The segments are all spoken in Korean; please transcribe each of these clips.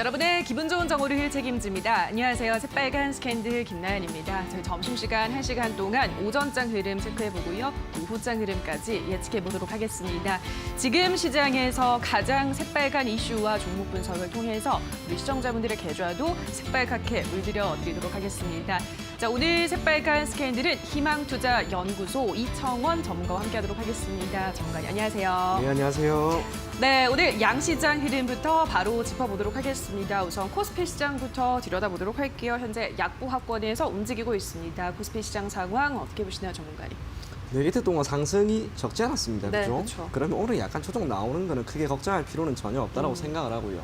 여러분의 기분 좋은 정오를 책임집니다. 안녕하세요. 새빨간 스캔들 김나연입니다. 저희 점심시간 1시간 동안 오전장 흐름 체크해보고요. 오후장 흐름까지 예측해보도록 하겠습니다. 지금 시장에서 가장 새빨간 이슈와 종목 분석을 통해서 우리 시청자분들의 계좌도 새빨갛게 물들여 드리도록 하겠습니다. 자, 오늘 새빨간 스캔들은 희망투자연구소 이청원 전문가와 함께하도록 하겠습니다. 전문가님 안녕하세요. 네, 안녕하세요. 네, 오늘 양시장 흐름부터 바로 짚어보도록 하겠습니다. 우선 코스피 시장부터 들여다보도록 할게요. 현재 약보합권에서 움직이고 있습니다. 코스피 시장 상황 어떻게 보시나요, 전문가님? 네, 이틀 동안 상승이 적지 않았습니다. 네, 그죠? 그렇죠. 그러면 오늘 약간 조정 나오는 거는 크게 걱정할 필요는 전혀 없다고 생각을 하고요.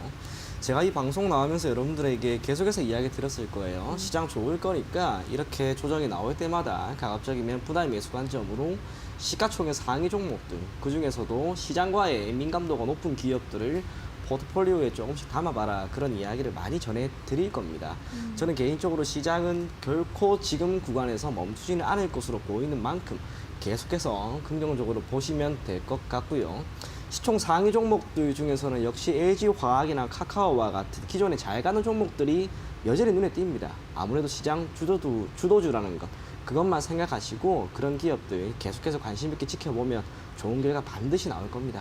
제가 이 방송 나오면서 여러분들에게 계속해서 이야기 드렸을 거예요. 시장 좋을 거니까 이렇게 조정이 나올 때마다 가급적이면 부담 매수 관점으로 시가총액 상위 종목들, 그중에서도 시장과의 민감도가 높은 기업들을 포트폴리오에 조금씩 담아봐라, 그런 이야기를 많이 전해드릴 겁니다. 저는 개인적으로 시장은 결코 지금 구간에서 멈추지는 않을 것으로 보이는 만큼 계속해서 긍정적으로 보시면 될 것 같고요. 시총 상위 종목들 중에서는 역시 LG화학이나 카카오와 같은 기존에 잘 가는 종목들이 여전히 눈에 띕니다. 아무래도 시장 주도주라는 것, 그것만 생각하시고 그런 기업들 계속해서 관심 있게 지켜보면 좋은 결과 반드시 나올 겁니다.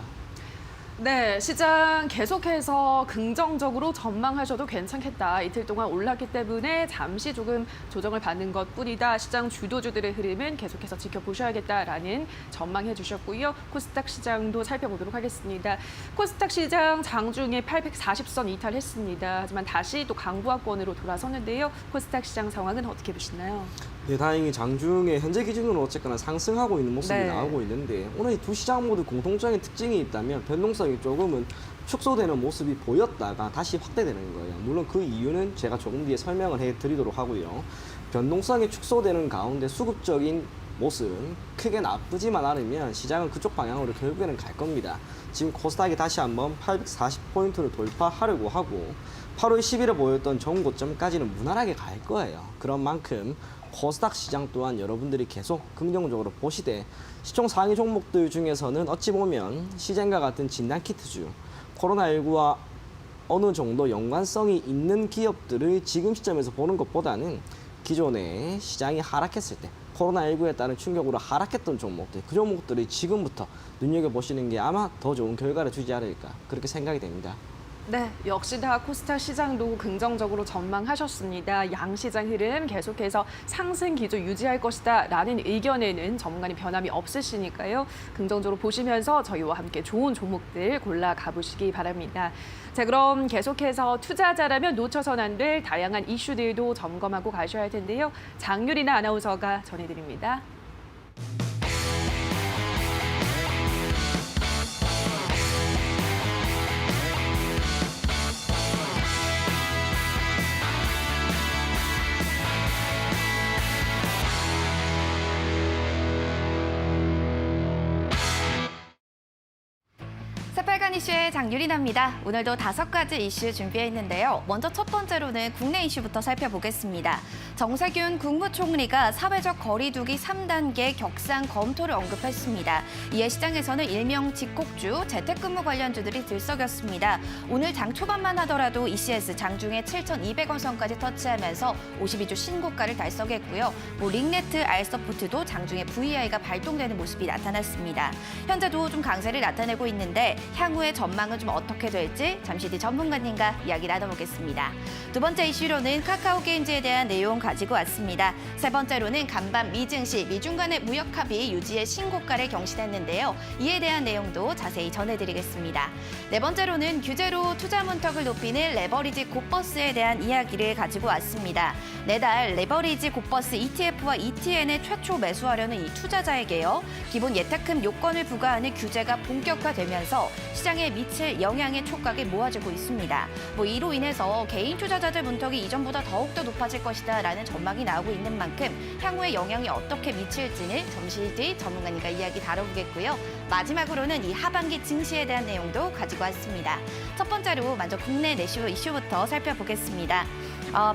네, 시장 계속해서 긍정적으로 전망하셔도 괜찮겠다. 이틀 동안 올랐기 때문에 잠시 조금 조정을 받는 것뿐이다. 시장 주도주들의 흐름은 계속해서 지켜보셔야겠다라는 전망해 주셨고요. 코스닥 시장도 살펴보도록 하겠습니다. 코스닥 시장 장중에 840선 이탈했습니다. 하지만 다시 또 강보합권으로 돌아섰는데요. 코스닥 시장 상황은 어떻게 보시나요? 네, 다행히 장중에 현재 기준으로 어쨌거나 상승하고 있는 모습이 네. 나오고 있는데, 오늘 이 두 시장 모두 공통적인 특징이 있다면 변동성이 조금은 축소되는 모습이 보였다가 다시 확대되는 거예요. 물론 그 이유는 제가 조금 뒤에 설명을 해드리도록 하고요. 변동성이 축소되는 가운데 수급적인 모습은 크게 나쁘지만 않으면 시장은 그쪽 방향으로 결국에는 갈 겁니다. 지금 코스닥이 다시 한번 840포인트를 돌파하려고 하고 8월 10일에 보였던 전고점까지는 무난하게 갈 거예요. 그런 만큼 코스닥 시장 또한 여러분들이 계속 긍정적으로 보시되, 시총 상위 종목들 중에서는 어찌 보면 시젠과 같은 진단키트주, 코로나19와 어느 정도 연관성이 있는 기업들을 지금 시점에서 보는 것보다는 기존에 시장이 하락했을 때 코로나19에 따른 충격으로 하락했던 종목들, 그 종목들을 지금부터 눈여겨보시는 게 아마 더 좋은 결과를 주지 않을까, 그렇게 생각이 됩니다. 네, 역시 다 코스닥 시장도 긍정적으로 전망하셨습니다. 양시장 흐름 계속해서 상승 기조 유지할 것이다 라는 의견에는 전문가님 변함이 없으시니까요. 긍정적으로 보시면서 저희와 함께 좋은 종목들 골라 가보시기 바랍니다. 자, 그럼 계속해서 투자자라면 놓쳐선 안 될 다양한 이슈들도 점검하고 가셔야 할 텐데요. 장유리나 아나운서가 전해드립니다. 새빨간 이슈의 장유리나입니다. 오늘도 5가지 이슈 준비했는데요. 먼저 첫 번째로는 국내 이슈부터 살펴보겠습니다. 정세균 국무총리가 사회적 거리두기 3단계 격상 검토를 언급했습니다. 이에 시장에서는 일명 직콕주, 재택근무 관련주들이 들썩였습니다. 오늘 장 초반만 하더라도 ECS 장중에 7,200원 선까지 터치하면서 52주 신고가를 달성했고요. 링네트, 알서포트도 장중에 VI가 발동되는 모습이 나타났습니다. 현재도 좀 강세를 나타내고 있는데 향후의 전망은 좀 어떻게 될지 잠시 뒤 전문가님과 이야기 나눠보겠습니다. 두 번째 이슈로는 카카오 게임즈에 대한 내용 가지고 왔습니다. 세 번째로는 간밤 미증시, 미중 간의 무역 합의 유지의 신고가를 경신했는데요. 이에 대한 내용도 자세히 전해드리겠습니다. 네 번째로는 규제로 투자 문턱을 높이는 레버리지 곧버스에 대한 이야기를 가지고 왔습니다. 내달 레버리지 곧버스 ETF와 ETN에 최초 매수하려는 이 투자자에게요. 기본 예탁금 요건을 부과하는 규제가 본격화되면서 시장에 미칠 영향의 촉각이 모아지고 있습니다. 이로 인해서 개인 투자자들 문턱이 이전보다 더욱더 높아질 것이다라는 전망이 나오고 있는 만큼 향후에 영향이 어떻게 미칠지는 잠시 뒤 전문가님과 이야기 다뤄보겠고요. 마지막으로는 이 하반기 증시에 대한 내용도 가지고 왔습니다. 첫 번째로 먼저 국내 내수 이슈부터 살펴보겠습니다.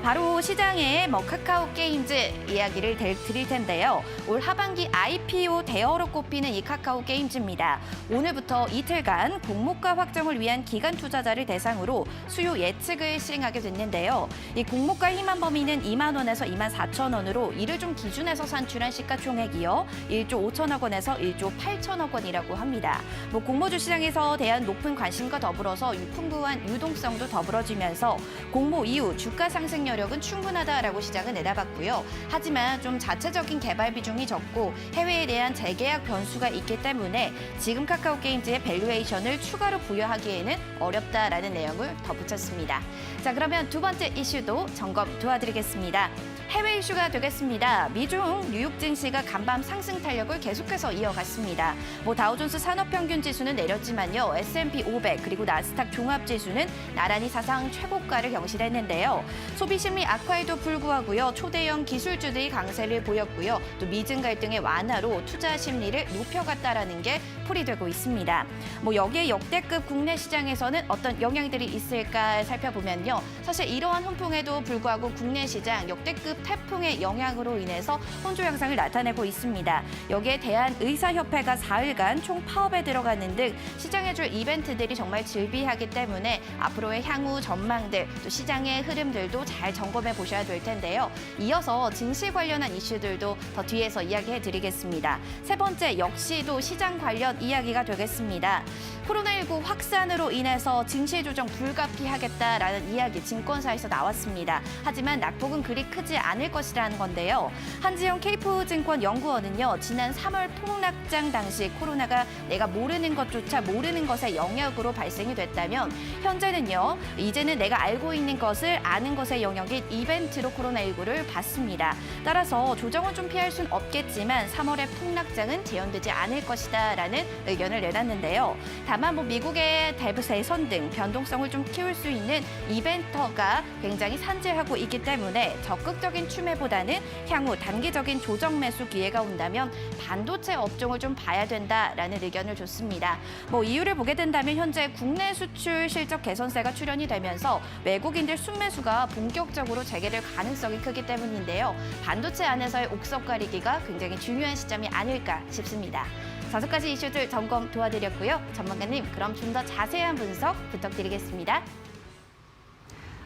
바로 시장의 카카오 게임즈 이야기를 드릴 텐데요. 올 하반기 IPO 대어로 꼽히는 이 카카오 게임즈입니다. 오늘부터 이틀간 공모가 확정을 위한 기관 투자자를 대상으로 수요 예측을 시행하게 됐는데요. 이 공모가 희망 범위는 2만 원에서 2만 4천 원으로 이를 좀 기준해서 산출한 시가총액이요. 1조 5천억 원에서 1조 8천억 원이라고 합니다. 공모주 시장에서 대한 높은 관심과 더불어서 풍부한 유동성도 더불어지면서 공모 이후 주가 상승 여력은 충분하다라고 시장은 내다봤고요. 하지만 좀 자체적인 개발 비중이 적고 해외에 대한 재계약 변수가 있기 때문에 지금 카카오 게임즈의 밸류에이션을 추가로 부여하기에는 어렵다라는 내용을 덧붙였습니다. 자, 그러면 두 번째 이슈도 점검 도와드리겠습니다. 해외 이슈가 되겠습니다. 미중 뉴욕 증시가 간밤 상승 탄력을 계속해서 이어갔습니다. 다우존스 산업평균 지수는 내렸지만요. S&P 500 그리고 나스닥 종합지수는 나란히 사상 최고가를 경신했는데요. 소비 심리 악화에도 불구하고요. 초대형 기술주들이 강세를 보였고요. 또 미증 갈등의 완화로 투자 심리를 높여갔다라는 게 풀이되고 있습니다. 여기에 역대급 국내 시장에서는 어떤 영향들이 있을까 살펴보면요. 사실 이러한 훈풍에도 불구하고 국내 시장 역대급 태풍의 영향으로 인해서 혼조 양상을 나타내고 있습니다. 여기에 대한의사협회가 4일간 총 파업에 들어가는 등 시장에 줄 이벤트들이 정말 즐비하기 때문에 앞으로의 향후 전망들 또 시장의 흐름들도 잘 점검해 보셔야 될 텐데요. 이어서 증시 관련한 이슈들도 더 뒤에서 이야기해 드리겠습니다. 세 번째 역시도 시장 관련 이야기가 되겠습니다. 코로나19 확산으로 인해서 증시 조정 불가피하겠다라는 이야기 증권사에서 나왔습니다. 하지만 낙폭은 그리 크지 않을 것이라는 건데요. 한지영 케이프증권 연구원은요. 지난 3월 폭락장 당시 코로나가 내가 모르는 것조차 모르는 것의 영역으로 발생이 됐다면 현재는요. 이제는 내가 알고 있는 것을 아는 것의 영역인 이벤트로 코로나19를 봤습니다. 따라서 조정은 좀 피할 순 없겠지만 3월의 폭락장은 재현되지 않을 것이다라는 의견을 내놨는데요. 다만 미국의 대선 등 변동성을 좀 키울 수 있는 이벤터가 굉장히 산재하고 있기 때문에 적극적인 추매보다는 향후 단기적인 조정 매수 기회가 온다면 반도체 업종을 좀 봐야 된다라는 의견을 줬습니다. 이유를 보게 된다면 현재 국내 수출 실적 개선세가 출현이 되면서 외국인들 순매수가 본격적으로 재개될 가능성이 크기 때문인데요. 반도체 안에서의 옥석 가리기가 굉장히 중요한 시점이 아닐까 싶습니다. 5가지 이슈들 점검 도와드렸고요. 전문가님, 그럼 좀 더 자세한 분석 부탁드리겠습니다.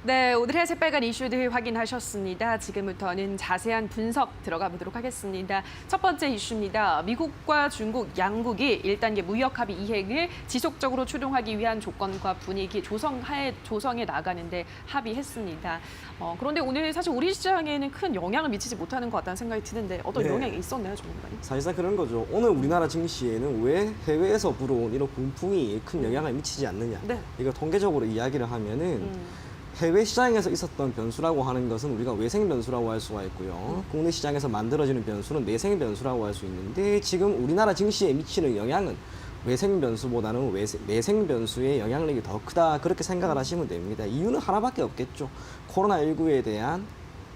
네, 오늘의 새빨간 이슈들 확인하셨습니다. 지금부터는 자세한 분석 들어가 보도록 하겠습니다. 첫 번째 이슈입니다. 미국과 중국 양국이 1단계 무역 합의 이행을 지속적으로 추동하기 위한 조건과 분위기 조성해 나가는데 합의했습니다. 그런데 오늘 사실 우리 시장에는 큰 영향을 미치지 못하는 것 같다는 생각이 드는데 어떤 네. 영향이 있었나요, 전문가님? 사실상 그런 거죠. 오늘 우리나라 증시에는 왜 해외에서 불어온 이런 군풍이 큰 영향을 미치지 않느냐. 네. 이거 통계적으로 이야기를 하면은 해외 시장에서 있었던 변수라고 하는 것은 우리가 외생 변수라고 할 수가 있고요. 국내 시장에서 만들어지는 변수는 내생 변수라고 할 수 있는데 지금 우리나라 증시에 미치는 영향은 외생 변수보다는 내생 변수의 영향력이 더 크다. 그렇게 생각을 하시면 됩니다. 이유는 하나밖에 없겠죠. 코로나19에 대한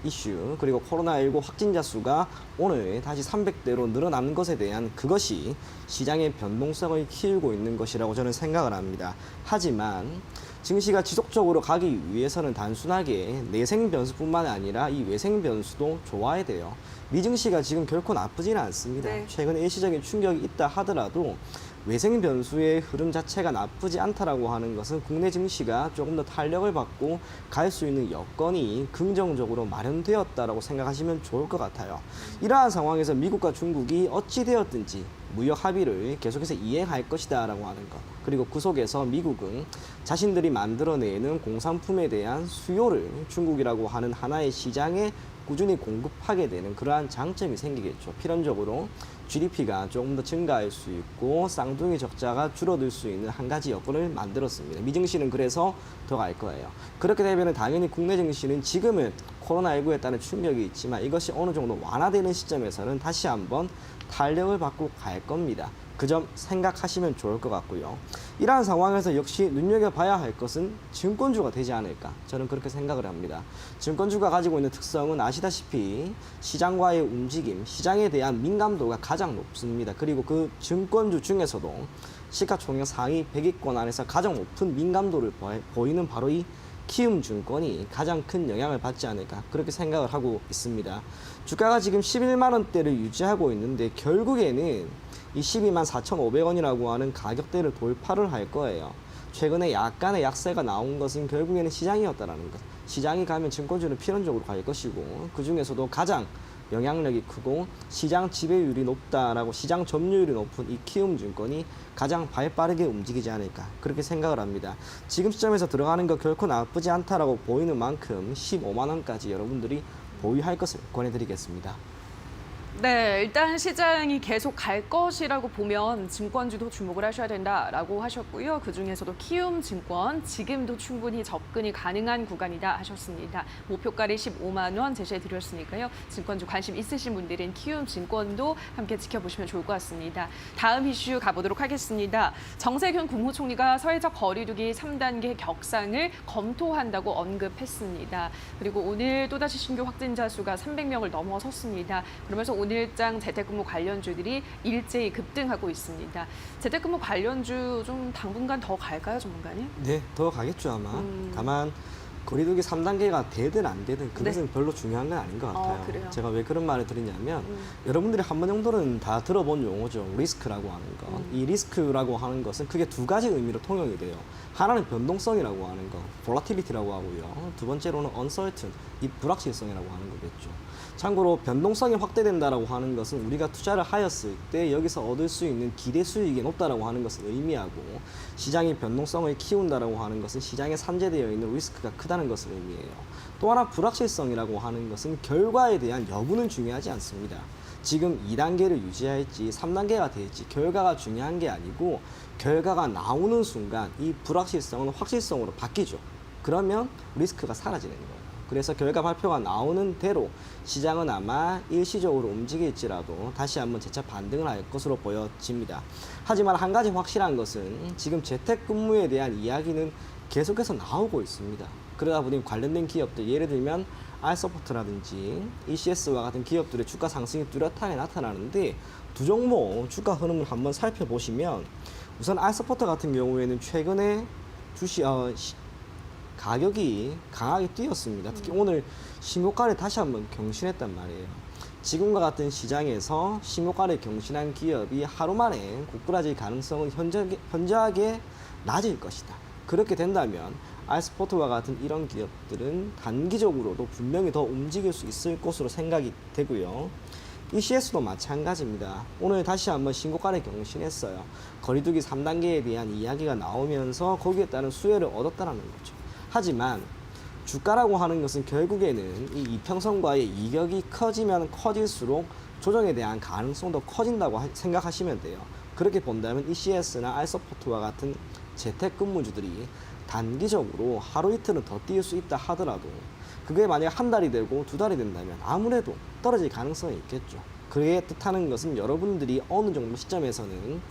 이슈 그리고 코로나19 확진자 수가 오늘 다시 300대로 늘어난 것에 대한 그것이 시장의 변동성을 키우고 있는 것이라고 저는 생각을 합니다. 하지만 증시가 지속적으로 가기 위해서는 단순하게 내생 변수뿐만 아니라 이 외생 변수도 좋아야 돼요. 미증시가 지금 결코 나쁘지는 않습니다. 네. 최근 일시적인 충격이 있다 하더라도 외생 변수의 흐름 자체가 나쁘지 않다라고 하는 것은 국내 증시가 조금 더 탄력을 받고 갈 수 있는 여건이 긍정적으로 마련되었다라고 생각하시면 좋을 것 같아요. 이러한 상황에서 미국과 중국이 어찌 되었든지 무역 합의를 계속해서 이행할 것이다라고 하는 것. 그리고 그 속에서 미국은 자신들이 만들어내는 공산품에 대한 수요를 중국이라고 하는 하나의 시장에 꾸준히 공급하게 되는 그러한 장점이 생기겠죠. 필연적으로 GDP가 조금 더 증가할 수 있고 쌍둥이 적자가 줄어들 수 있는 한 가지 여건을 만들었습니다. 미증시는 그래서 더 갈 거예요. 그렇게 되면 당연히 국내 증시는 지금은 코로나19에 따른 충격이 있지만 이것이 어느 정도 완화되는 시점에서는 다시 한번 탄력을 받고 갈 겁니다. 그 점 생각하시면 좋을 것 같고요. 이러한 상황에서 역시 눈여겨봐야 할 것은 증권주가 되지 않을까, 저는 그렇게 생각을 합니다. 증권주가 가지고 있는 특성은 아시다시피 시장과의 움직임, 시장에 대한 민감도가 가장 높습니다. 그리고 그 증권주 중에서도 시가총액 상위 100위권 안에서 가장 높은 민감도를 보이는 바로 이 키움증권이 가장 큰 영향을 받지 않을까, 그렇게 생각을 하고 있습니다. 주가가 지금 11만 원대를 유지하고 있는데 결국에는 이 12만 4,500원이라고 하는 가격대를 돌파를 할 거예요. 최근에 약간의 약세가 나온 것은 결국에는 시장이었다라는 것. 시장이 가면 증권주는 필연적으로 갈 것이고, 그 중에서도 가장 영향력이 크고 시장 지배율이 높다라고, 시장 점유율이 높은 이 키움증권이 가장 발빠르게 움직이지 않을까, 그렇게 생각을 합니다. 지금 시점에서 들어가는 거 결코 나쁘지 않다라고 보이는 만큼 15만 원까지 여러분들이 보유할 것을 권해드리겠습니다. 네, 일단 시장이 계속 갈 것이라고 보면 증권주도 주목을 하셔야 된다라고 하셨고요. 그중에서도 키움증권 지금도 충분히 접근이 가능한 구간이다 하셨습니다. 목표가를 15만 원 제시해 드렸으니까요. 증권주 관심 있으신 분들은 키움증권도 함께 지켜보시면 좋을 것 같습니다. 다음 이슈 가보도록 하겠습니다. 정세균 국무총리가 사회적 거리두기 3단계 격상을 검토한다고 언급했습니다. 그리고 오늘 또다시 신규 확진자 수가 300명을 넘어섰습니다. 그러면서 오늘장 재택근무 관련주들이 일제히 급등하고 있습니다. 재택근무 관련주 좀 당분간 더 갈까요, 전문가님? 네, 더 가겠죠 아마. 다만 거리두기 3단계가 되든 안 되든 그것은 별로 중요한 건 아닌 것 같아요. 그래요? 제가 왜 그런 말을 드리냐면 여러분들이 한 번 정도는 다 들어본 용어죠. 리스크라고 하는 것. 이 리스크라고 하는 것은 크게 두 가지 의미로 통용이 돼요. 하나는 변동성이라고 하는 거, volatility라고 하고요. 두 번째로는 uncertain, 이 불확실성이라고 하는 거겠죠. 참고로 변동성이 확대된다라고 하는 것은 우리가 투자를 하였을 때 여기서 얻을 수 있는 기대 수익이 높다라고 하는 것을 의미하고, 시장이 변동성을 키운다라고 하는 것은 시장에 산재되어 있는 리스크가 크다는 것을 의미해요. 또 하나 불확실성이라고 하는 것은 결과에 대한 여부는 중요하지 않습니다. 지금 2단계를 유지할지 3단계가 될지 결과가 중요한 게 아니고, 결과가 나오는 순간 이 불확실성은 확실성으로 바뀌죠. 그러면 리스크가 사라지는 거예요. 그래서 결과 발표가 나오는 대로 시장은 아마 일시적으로 움직일지라도 다시 한번 재차 반등을 할 것으로 보여집니다. 하지만 한 가지 확실한 것은 지금 재택근무에 대한 이야기는 계속해서 나오고 있습니다. 그러다 보니 관련된 기업들, 예를 들면 알서포트라든지 ECS와 같은 기업들의 주가 상승이 뚜렷하게 나타나는데, 두 종목 주가 흐름을 한번 살펴보시면, 우선 알서포트 같은 경우에는 최근에 가격이 강하게 뛰었습니다. 특히 오늘 신고가를 다시 한번 경신했단 말이에요. 지금과 같은 시장에서 신고가를 경신한 기업이 하루 만에 고꾸라질 가능성은 현저하게 낮을 것이다. 그렇게 된다면 알스포트와 같은 이런 기업들은 단기적으로도 분명히 더 움직일 수 있을 것으로 생각이 되고요. ECS도 마찬가지입니다. 오늘 다시 한번 신고가를 경신했어요. 거리두기 3단계에 대한 이야기가 나오면서 거기에 따른 수혜를 얻었다는 거죠. 하지만 주가라고 하는 것은 결국에는 이 이평선과의 이격이 커지면 커질수록 조정에 대한 가능성도 커진다고 생각하시면 돼요. 그렇게 본다면 ECS나 알서포트와 같은 재택근무주들이 단기적으로 하루 이틀은 더 뛸 수 있다 하더라도, 그게 만약 한 달이 되고 두 달이 된다면 아무래도 떨어질 가능성이 있겠죠. 그게 뜻하는 것은 여러분들이 어느 정도 시점에서는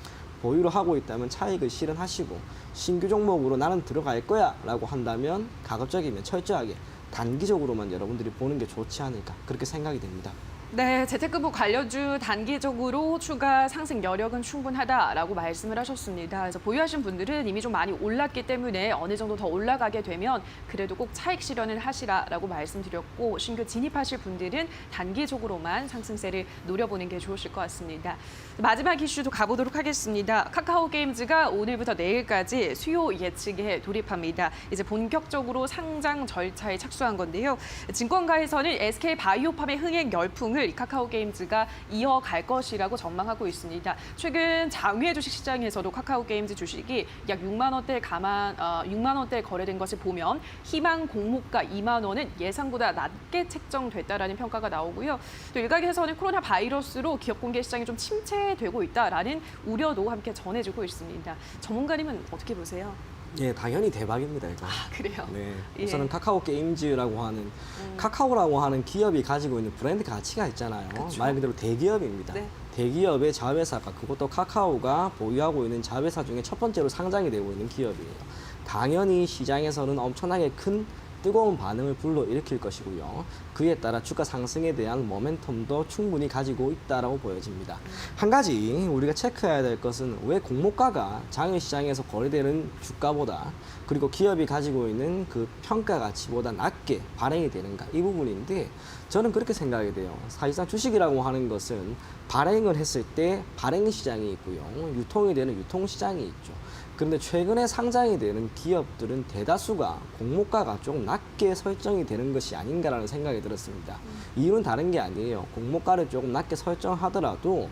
보유를 하고 있다면 차익을 실현하시고, 신규 종목으로 나는 들어갈 거야 라고 한다면 가급적이면 철저하게 단기적으로만 여러분들이 보는 게 좋지 않을까, 그렇게 생각이 됩니다. 네, 재택근무 관련주 단기적으로 추가 상승 여력은 충분하다라고 말씀을 하셨습니다. 그래서 보유하신 분들은 이미 좀 많이 올랐기 때문에 어느 정도 더 올라가게 되면 그래도 꼭 차익 실현을 하시라라고 말씀드렸고, 신규 진입하실 분들은 단기적으로만 상승세를 노려보는 게 좋으실 것 같습니다. 마지막 이슈도 가보도록 하겠습니다. 카카오 게임즈가 오늘부터 내일까지 수요 예측에 돌입합니다. 이제 본격적으로 상장 절차에 착수한 건데요. 증권가에서는 SK 바이오팜의 흥행 열풍을 이 카카오 게임즈가 이어갈 것이라고 전망하고 있습니다. 최근 장외 주식시장에서도 카카오 게임즈 주식이 약 6만 원대 거래된 것을 보면 희망 공모가 2만 원은 예상보다 낮게 책정됐다라는 평가가 나오고요. 또 일각에서는 코로나 바이러스로 기업 공개 시장이 좀 침체되고 있다라는 우려도 함께 전해지고 있습니다. 전문가님은 어떻게 보세요? 예, 당연히 대박입니다, 이거. 그래요? 네. 예. 우선은 카카오 게임즈라고 하는 카카오라고 하는 기업이 가지고 있는 브랜드 가치가 있잖아요. 그쵸. 말 그대로 대기업입니다. 네. 대기업의 자회사가 그것도 카카오가 보유하고 있는 자회사 중에 첫 번째로 상장이 되고 있는 기업이에요. 당연히 시장에서는 엄청나게 큰 뜨거운 반응을 불러일으킬 것이고요. 그에 따라 주가 상승에 대한 모멘텀도 충분히 가지고 있다고 보여집니다. 한 가지 우리가 체크해야 될 것은 왜 공모가가 장외시장에서 거래되는 주가보다 그리고 기업이 가지고 있는 그 평가 가치보다 낮게 발행이 되는가 이 부분인데 저는 그렇게 생각이 돼요. 사실상 주식이라고 하는 것은 발행을 했을 때 발행 시장이 있고요. 유통이 되는 유통 시장이 있죠. 그런데 최근에 상장이 되는 기업들은 대다수가 공모가가 조금 낮게 설정이 되는 것이 아닌가라는 생각이 들었습니다. 이유는 다른 게 아니에요. 공모가를 조금 낮게 설정하더라도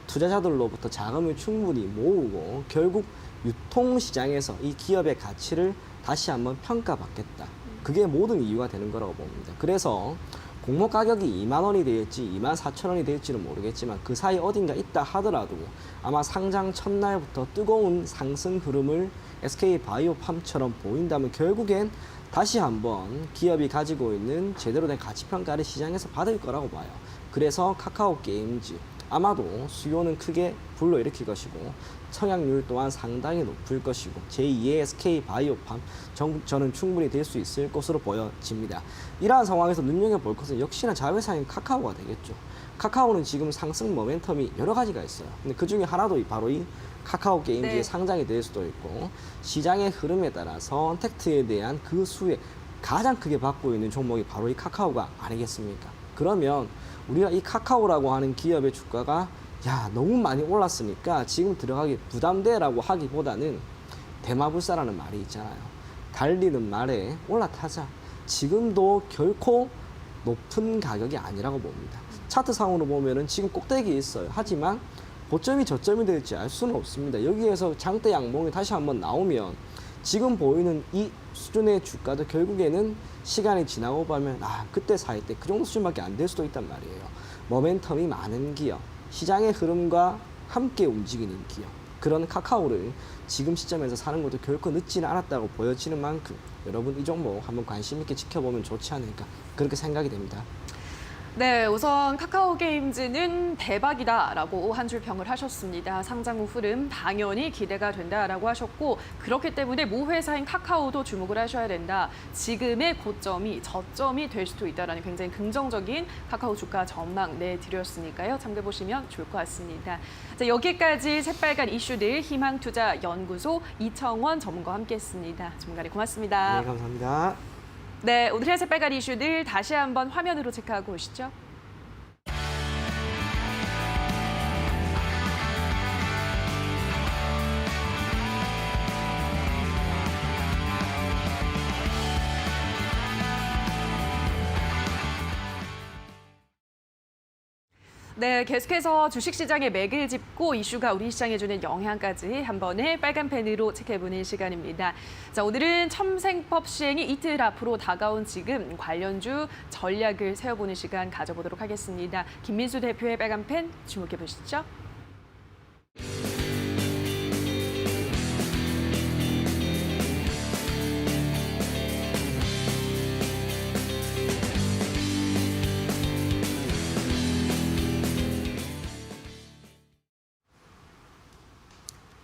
투자자들로부터 자금을 충분히 모으고 결국 유통시장에서 이 기업의 가치를 다시 한번 평가받겠다. 그게 모든 이유가 되는 거라고 봅니다. 그래서 공모 가격이 2만 원이 될지 2만 4천 원이 될지는 모르겠지만 그 사이 어딘가 있다 하더라도 아마 상장 첫날부터 뜨거운 상승 흐름을 SK바이오팜처럼 보인다면 결국엔 다시 한번 기업이 가지고 있는 제대로 된 가치평가를 시장에서 받을 거라고 봐요. 그래서 카카오 게임즈 아마도 수요는 크게 불러일으킬 것이고 청약률 또한 상당히 높을 것이고 제2의 SK바이오팜 저는 충분히 될 수 있을 것으로 보여집니다. 이러한 상황에서 눈여겨볼 것은 역시나 자회사인 카카오가 되겠죠. 카카오는 지금 상승 모멘텀이 여러 가지가 있어요. 근데 그 중에 하나도 바로 이 카카오 게임즈의 네. 상장이 될 수도 있고 시장의 흐름에 따라서 선택트에 대한 그 수에 가장 크게 받고 있는 종목이 바로 이 카카오가 아니겠습니까? 그러면 우리가 이 카카오라고 하는 기업의 주가가 야 너무 많이 올랐으니까 지금 들어가기 부담돼라고 하기보다는 대마불사라는 말이 있잖아요. 달리는 말에 올라타자. 지금도 결코 높은 가격이 아니라고 봅니다. 차트상으로 보면은 지금 꼭대기에 있어요. 하지만 고점이 저점이 될지 알 수는 없습니다. 여기에서 장대 양봉이 다시 한번 나오면 지금 보이는 이 수준의 주가도 결국에는 시간이 지나고 보면 그때 살 때 그 정도 수준밖에 안 될 수도 있단 말이에요. 모멘텀이 많은 기업, 시장의 흐름과 함께 움직이는 기업, 그런 카카오를 지금 시점에서 사는 것도 결코 늦지는 않았다고 보여지는 만큼 여러분 이 종목 한번 관심 있게 지켜보면 좋지 않을까 그렇게 생각이 됩니다. 네, 우선 카카오 게임즈는 대박이다라고 한 줄 평을 하셨습니다. 상장 후 흐름 당연히 기대가 된다라고 하셨고 그렇기 때문에 모 회사인 카카오도 주목을 하셔야 된다. 지금의 고점이 저점이 될 수도 있다라는 굉장히 긍정적인 카카오 주가 전망 내드렸으니까요. 참고해보시면 좋을 것 같습니다. 자, 여기까지 새빨간 이슈들 희망투자연구소 이청원 전문가와 함께했습니다. 전문가님 고맙습니다. 네, 감사합니다. 네, 오늘의 새빨간 이슈들 다시 한번 화면으로 체크하고 오시죠. 네, 계속해서 주식시장의 맥을 짚고 이슈가 우리 시장에 주는 영향까지 한 번에 빨간 펜으로 체크해보는 시간입니다. 자, 오늘은 첨생법 시행이 이틀 앞으로 다가온 지금 관련주 전략을 세워보는 시간 가져보도록 하겠습니다. 김민수 대표의 빨간 펜 주목해보시죠.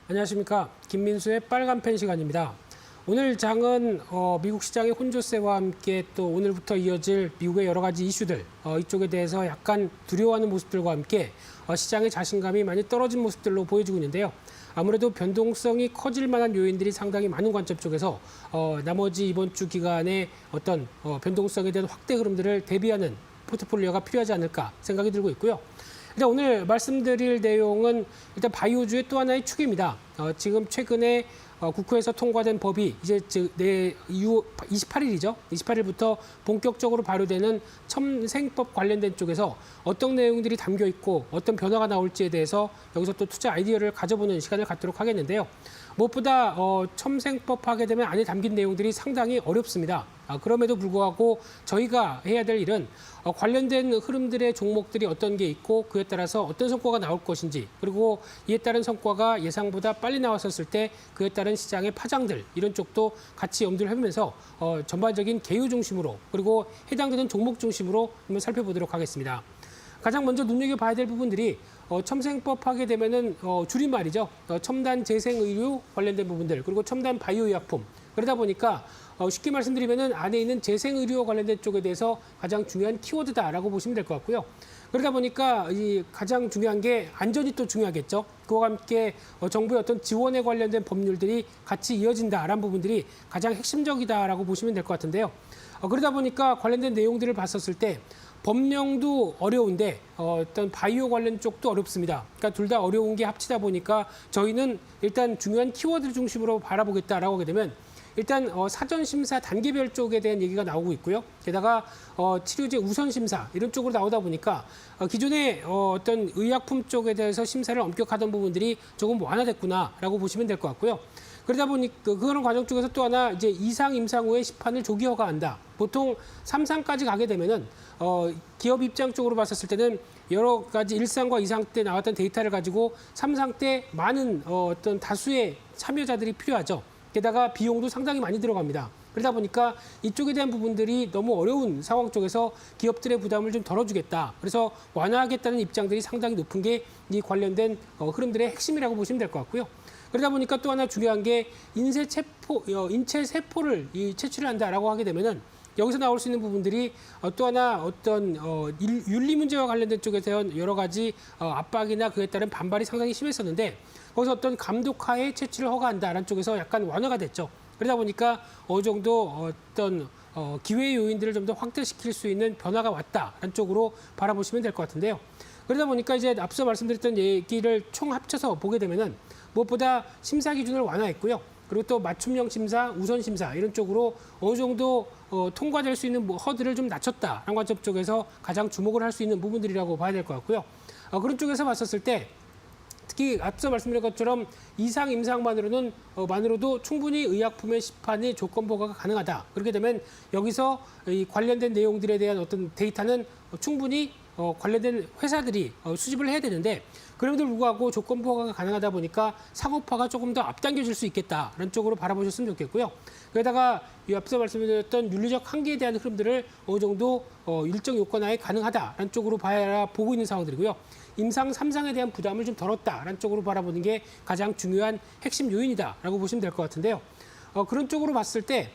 안녕하십니까. 김민수의 빨간펜 시간입니다. 오늘 장은 미국 시장의 혼조세와 함께 또 오늘부터 이어질 미국의 여러 가지 이슈들 이쪽에 대해서 약간 두려워하는 모습들과 함께 시장의 자신감이 많이 떨어진 모습들로 보여지고 있는데요. 아무래도 변동성이 커질 만한 요인들이 상당히 많은 관점 쪽에서 나머지 이번 주 기간에 어떤 변동성에 대한 확대 흐름들을 대비하는 포트폴리오가 필요하지 않을까 생각이 들고 있고요. 일단 오늘 말씀드릴 내용은 일단 바이오주의 또 하나의 축입니다. 지금 최근에 국회에서 통과된 법이 이제 28일이죠. 28일부터 본격적으로 발효되는 첨생법 관련된 쪽에서 어떤 내용들이 담겨 있고 어떤 변화가 나올지에 대해서 여기서 또 투자 아이디어를 가져보는 시간을 갖도록 하겠는데요. 무엇보다 첨생법 하게 되면 안에 담긴 내용들이 상당히 어렵습니다. 그럼에도 불구하고 저희가 해야 될 일은 관련된 흐름들의 종목들이 어떤 게 있고 그에 따라서 어떤 성과가 나올 것인지 그리고 이에 따른 성과가 예상보다 빨리 나왔었을 때 그에 따른 시장의 파장들 이런 쪽도 같이 염두를 해보면서 전반적인 개요 중심으로 그리고 해당되는 종목 중심으로 한번 살펴보도록 하겠습니다. 가장 먼저 눈여겨봐야 될 부분들이 첨생법 하게 되면은 줄임말이죠. 첨단 재생의료 관련된 부분들 그리고 첨단 바이오의약품 그러다 보니까 쉽게 말씀드리면은 안에 있는 재생의료 관련된 쪽에 대해서 가장 중요한 키워드다라고 보시면 될 것 같고요. 그러다 보니까 이 가장 중요한 게 안전이 또 중요하겠죠. 그와 함께 정부의 어떤 지원에 관련된 법률들이 같이 이어진다라는 부분들이 가장 핵심적이다라고 보시면 될 것 같은데요. 그러다 보니까 관련된 내용들을 봤었을 때 법령도 어려운데 어떤 바이오 관련 쪽도 어렵습니다. 그러니까 둘 다 어려운 게 합치다 보니까 저희는 일단 중요한 키워드 중심으로 바라보겠다라고 하게 되면 일단 사전 심사 단계별 쪽에 대한 얘기가 나오고 있고요. 게다가 치료제 우선 심사 이런 쪽으로 나오다 보니까 기존의 어떤 의약품 쪽에 대해서 심사를 엄격하던 부분들이 조금 완화됐구나라고 보시면 될 것 같고요. 그러다 보니 그런 과정 쪽에서 또 하나 이제 이상 임상 후에 시판을 조기 허가한다. 보통 3상까지 가게 되면은 기업 입장 쪽으로 봤었을 때는 여러 가지 1상과 2상 때 나왔던 데이터를 가지고 3상 때 많은 어떤 다수의 참여자들이 필요하죠. 게다가 비용도 상당히 많이 들어갑니다. 그러다 보니까 이쪽에 대한 부분들이 너무 어려운 상황 쪽에서 기업들의 부담을 좀 덜어주겠다. 그래서 완화하겠다는 입장들이 상당히 높은 게 이 관련된 흐름들의 핵심이라고 보시면 될 것 같고요. 그러다 보니까 또 하나 중요한 게 인체 세포를 채취를 한다라고 하게 되면은 여기서 나올 수 있는 부분들이 또 하나 어떤 윤리 문제와 관련된 쪽에서 여러 가지 압박이나 그에 따른 반발이 상당히 심했었는데 거기서 어떤 감독하에 채취를 허가한다라는 쪽에서 약간 완화가 됐죠. 그러다 보니까 어느 정도 어떤 기회 요인들을 좀 더 확대시킬 수 있는 변화가 왔다라는 쪽으로 바라보시면 될 것 같은데요. 그러다 보니까 이제 앞서 말씀드렸던 얘기를 총 합쳐서 보게 되면은 무엇보다 심사 기준을 완화했고요. 그리고 또 맞춤형 심사, 우선 심사 이런 쪽으로 어느 정도 통과될 수 있는 허들을 좀 낮췄다라는 관점 쪽에서 가장 주목을 할 수 있는 부분들이라고 봐야 될 것 같고요. 그런 쪽에서 봤었을 때 특히 앞서 말씀드린 것처럼 이상 임상만으로도 충분히 의약품의 시판이 조건부 허가가 가능하다. 그렇게 되면 여기서 이 관련된 내용들에 대한 어떤 데이터는 충분히 관련된 회사들이 수집을 해야 되는데 그럼에도 불구하고 조건부 허가가 가능하다 보니까 상업화가 조금 더 앞당겨질 수 있겠다라는 쪽으로 바라보셨으면 좋겠고요. 게다가 이 앞서 말씀드렸던 윤리적 한계에 대한 흐름들을 어느 정도 일정 요건 하에 가능하다라는 쪽으로 보고 있는 상황들이고요. 임상 3상에 대한 부담을 좀 덜었다라는 쪽으로 바라보는 게 가장 중요한 핵심 요인이다라고 보시면 될 것 같은데요. 그런 쪽으로 봤을 때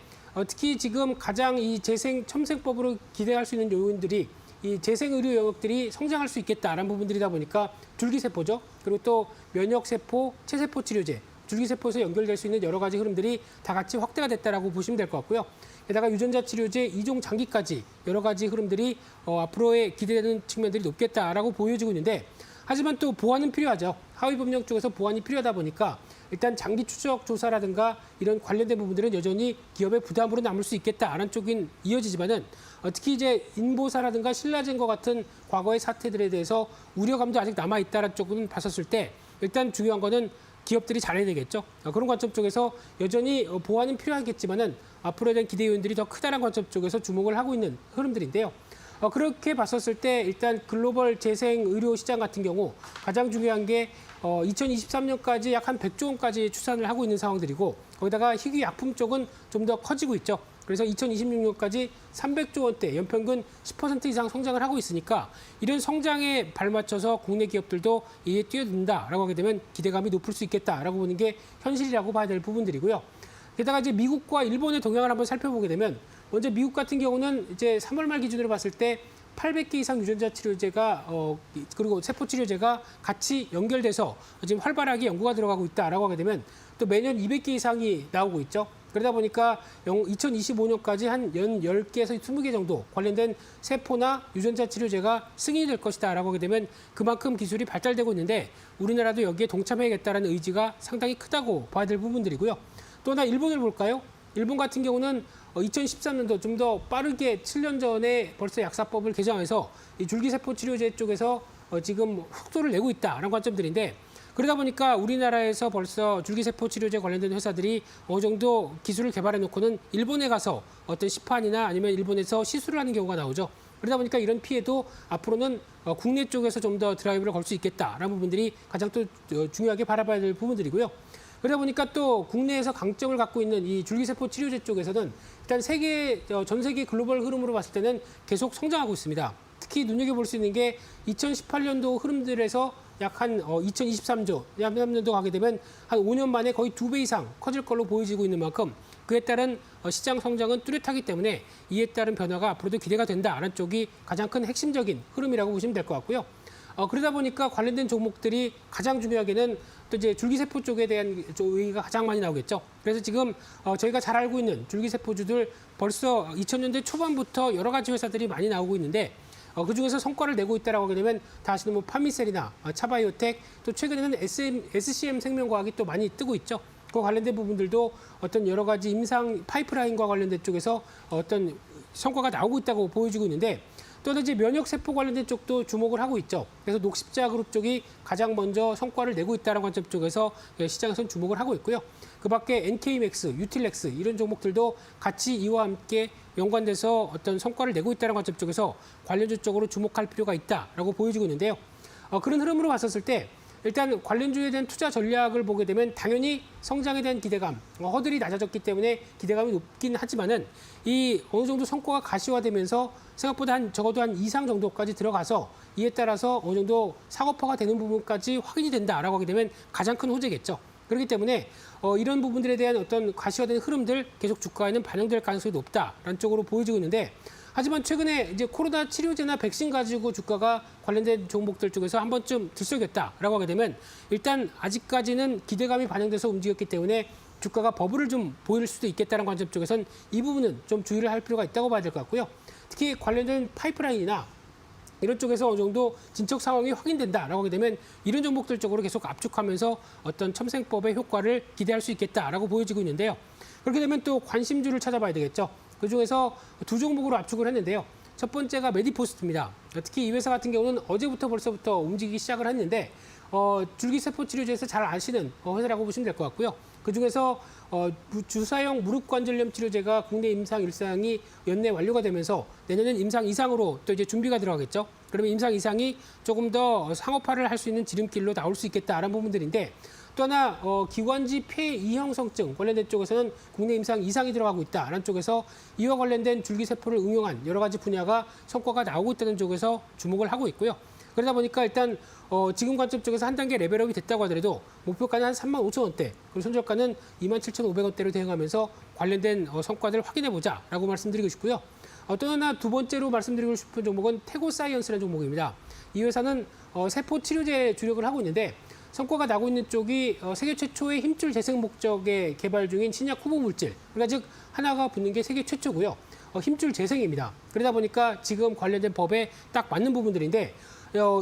특히 지금 가장 이 첨생법으로 기대할 수 있는 요인들이 이 재생의료 영역들이 성장할 수 있겠다라는 부분들이다 보니까 줄기세포죠. 그리고 또 면역세포, 체세포 치료제, 줄기세포에서 연결될 수 있는 여러 가지 흐름들이 다 같이 확대가 됐다라고 보시면 될 것 같고요. 게다가 유전자 치료제 2종 장기까지 여러 가지 흐름들이 앞으로의 기대되는 측면들이 높겠다라고 보여지고 있는데 하지만 또 보완은 필요하죠. 하위 법령 쪽에서 보완이 필요하다 보니까 일단 장기 추적 조사라든가 이런 관련된 부분들은 여전히 기업의 부담으로 남을 수 있겠다라는 쪽인 이어지지만은 특히 이제 인보사라든가 신라젠과 같은 과거의 사태들에 대해서 우려감도 아직 남아 있다는 쪽은 봤었을 때 일단 중요한 거는 기업들이 잘해야 되겠죠. 그런 관점 쪽에서 여전히 보완은 필요하겠지만은 앞으로에 대한 기대 요인들이 더 크다는 관점 쪽에서 주목을 하고 있는 흐름들인데요. 그렇게 봤었을 때 일단 글로벌 재생 의료 시장 같은 경우 가장 중요한 게 2023년까지 약 한 100조 원까지 추산을 하고 있는 상황들이고 거기다가 희귀 약품 쪽은 좀 더 커지고 있죠. 그래서 2026년까지 300조 원대 연평균 10% 이상 성장을 하고 있으니까 이런 성장에 발맞춰서 국내 기업들도 이에 뛰어든다라고 하게 되면 기대감이 높을 수 있겠다라고 보는 게 현실이라고 봐야 될 부분들이고요. 게다가 이제 미국과 일본의 동향을 한번 살펴보게 되면 먼저 미국 같은 경우는 이제 3월 말 기준으로 봤을 때 800개 이상 유전자 치료제가 그리고 세포 치료제가 같이 연결돼서 지금 활발하게 연구가 들어가고 있다라고 하게 되면 또 매년 200개 이상이 나오고 있죠. 그러다 보니까 2025년까지 한 10개에서 20개 정도 관련된 세포나 유전자 치료제가 승인이 될 것이다라고 하게 되면 그만큼 기술이 발달되고 있는데 우리나라도 여기에 동참해야겠다는 의지가 상당히 크다고 봐야 될 부분들이고요. 또 하나 일본을 볼까요? 일본 같은 경우는 2013년도 좀 더 빠르게 7년 전에 벌써 약사법을 개정해서 이 줄기세포 치료제 쪽에서 지금 속도를 내고 있다라는 관점들인데 그러다 보니까 우리나라에서 벌써 줄기세포 치료제 관련된 회사들이 어느 정도 기술을 개발해 놓고는 일본에 가서 어떤 시판이나 아니면 일본에서 시술을 하는 경우가 나오죠. 그러다 보니까 이런 피해도 앞으로는 국내 쪽에서 좀 더 드라이브를 걸 수 있겠다라는 부분들이 가장 또 중요하게 바라봐야 될 부분들이고요. 그러다 보니까 또 국내에서 강점을 갖고 있는 이 줄기세포 치료제 쪽에서는 일단 전 세계 글로벌 흐름으로 봤을 때는 계속 성장하고 있습니다. 특히 눈여겨볼 수 있는 게 2018년도 흐름들에서 약 한 2023년도 가게 되면 한 5년 만에 거의 2배 이상 커질 걸로 보여지고 있는 만큼 그에 따른 시장 성장은 뚜렷하기 때문에 이에 따른 변화가 앞으로도 기대가 된다라는 쪽이 가장 큰 핵심적인 흐름이라고 보시면 될 것 같고요. 그러다 보니까 관련된 종목들이 가장 중요하게는 또 이제 줄기세포 쪽에 대한 얘기가 가장 많이 나오겠죠. 그래서 지금 저희가 잘 알고 있는 줄기세포주들 벌써 2000년대 초반부터 여러 가지 회사들이 많이 나오고 있는데 그중에서 성과를 내고 있다라고 하게 되면 다 아시는 뭐 파미셀이나 차바이오텍 또 최근에는 SCM 생명과학이 또 많이 뜨고 있죠. 그 관련된 부분들도 어떤 여러 가지 임상 파이프라인과 관련된 쪽에서 어떤 성과가 나오고 있다고 보여지고 있는데 또 이제 면역세포 관련된 쪽도 주목을 하고 있죠. 그래서 녹십자 그룹 쪽이 가장 먼저 성과를 내고 있다는 관점 쪽에서 시장에서는 주목을 하고 있고요. 그 밖에 NK맥스, 유틸렉스 이런 종목들도 같이 이와 함께 연관돼서 어떤 성과를 내고 있다는 관점 쪽에서 관련주 쪽으로 주목할 필요가 있다라고 보여지고 있는데요. 그런 흐름으로 봤었을 때 일단 관련주에 대한 투자 전략을 보게 되면 당연히 성장에 대한 기대감, 허들이 낮아졌기 때문에 기대감이 높긴 하지만은 이 어느 정도 성과가 가시화되면서 생각보다 적어도 한 이상 정도까지 들어가서 이에 따라서 어느 정도 상업화가 되는 부분까지 확인이 된다라고 하게 되면 가장 큰 호재겠죠. 그렇기 때문에 이런 부분들에 대한 어떤 가시화되는 흐름들 계속 주가에는 반영될 가능성이 높다라는 쪽으로 보여지고 있는데 하지만 최근에 이제 코로나 치료제나 백신 가지고 주가가 관련된 종목들 쪽에서 한 번쯤 들썩였다라고 하게 되면 일단 아직까지는 기대감이 반영돼서 움직였기 때문에 주가가 버블을 좀 보일 수도 있겠다는 관점 쪽에선 이 부분은 좀 주의를 할 필요가 있다고 봐야 될 것 같고요. 특히 관련된 파이프라인이나 이런 쪽에서 어느 정도 진척 상황이 확인된다라고 하게 되면 이런 종목들 쪽으로 계속 압축하면서 어떤 첨생법의 효과를 기대할 수 있겠다라고 보여지고 있는데요. 그렇게 되면 또 관심주를 찾아봐야 되겠죠. 그중에서 두 종목으로 압축을 했는데요. 첫 번째가 메디포스트입니다. 특히 이 회사 같은 경우는 어제부터 벌써부터 움직이기 시작을 했는데 줄기세포 치료제에서 잘 아시는 회사라고 보시면 될 것 같고요. 그중에서 주사용 무릎 관절염 치료제가 국내 임상 1상이 연내 완료가 되면서 내년엔 임상 2상으로 또 이제 준비가 들어가겠죠. 그러면 임상 2상이 조금 더 상업화를 할 수 있는 지름길로 나올 수 있겠다라는 부분들인데 또 하나 기관지 폐 이형성증 관련된 쪽에서는 국내 임상 2상이 들어가고 있다라는 쪽에서 이와 관련된 줄기세포를 응용한 여러 가지 분야가 성과가 나오고 있다는 쪽에서 주목을 하고 있고요. 그러다 보니까 일단 지금 관점 쪽에서 한 단계 레벨업이 됐다고 하더라도 목표가는 한 35,000원대, 그리고 손절가는 27,500원대로 대응하면서 관련된 성과들을 확인해보자라고 말씀드리고 싶고요. 또 하나 두 번째로 말씀드리고 싶은 종목은 태고사이언스라는 종목입니다. 이 회사는 세포 치료제 주력을 하고 있는데 성과가 나고 있는 쪽이 세계 최초의 힘줄 재생 목적에 개발 중인 신약 후보 물질, 그러니까 즉 하나가 붙는 게 세계 최초고요. 힘줄 재생입니다. 그러다 보니까 지금 관련된 법에 딱 맞는 부분들인데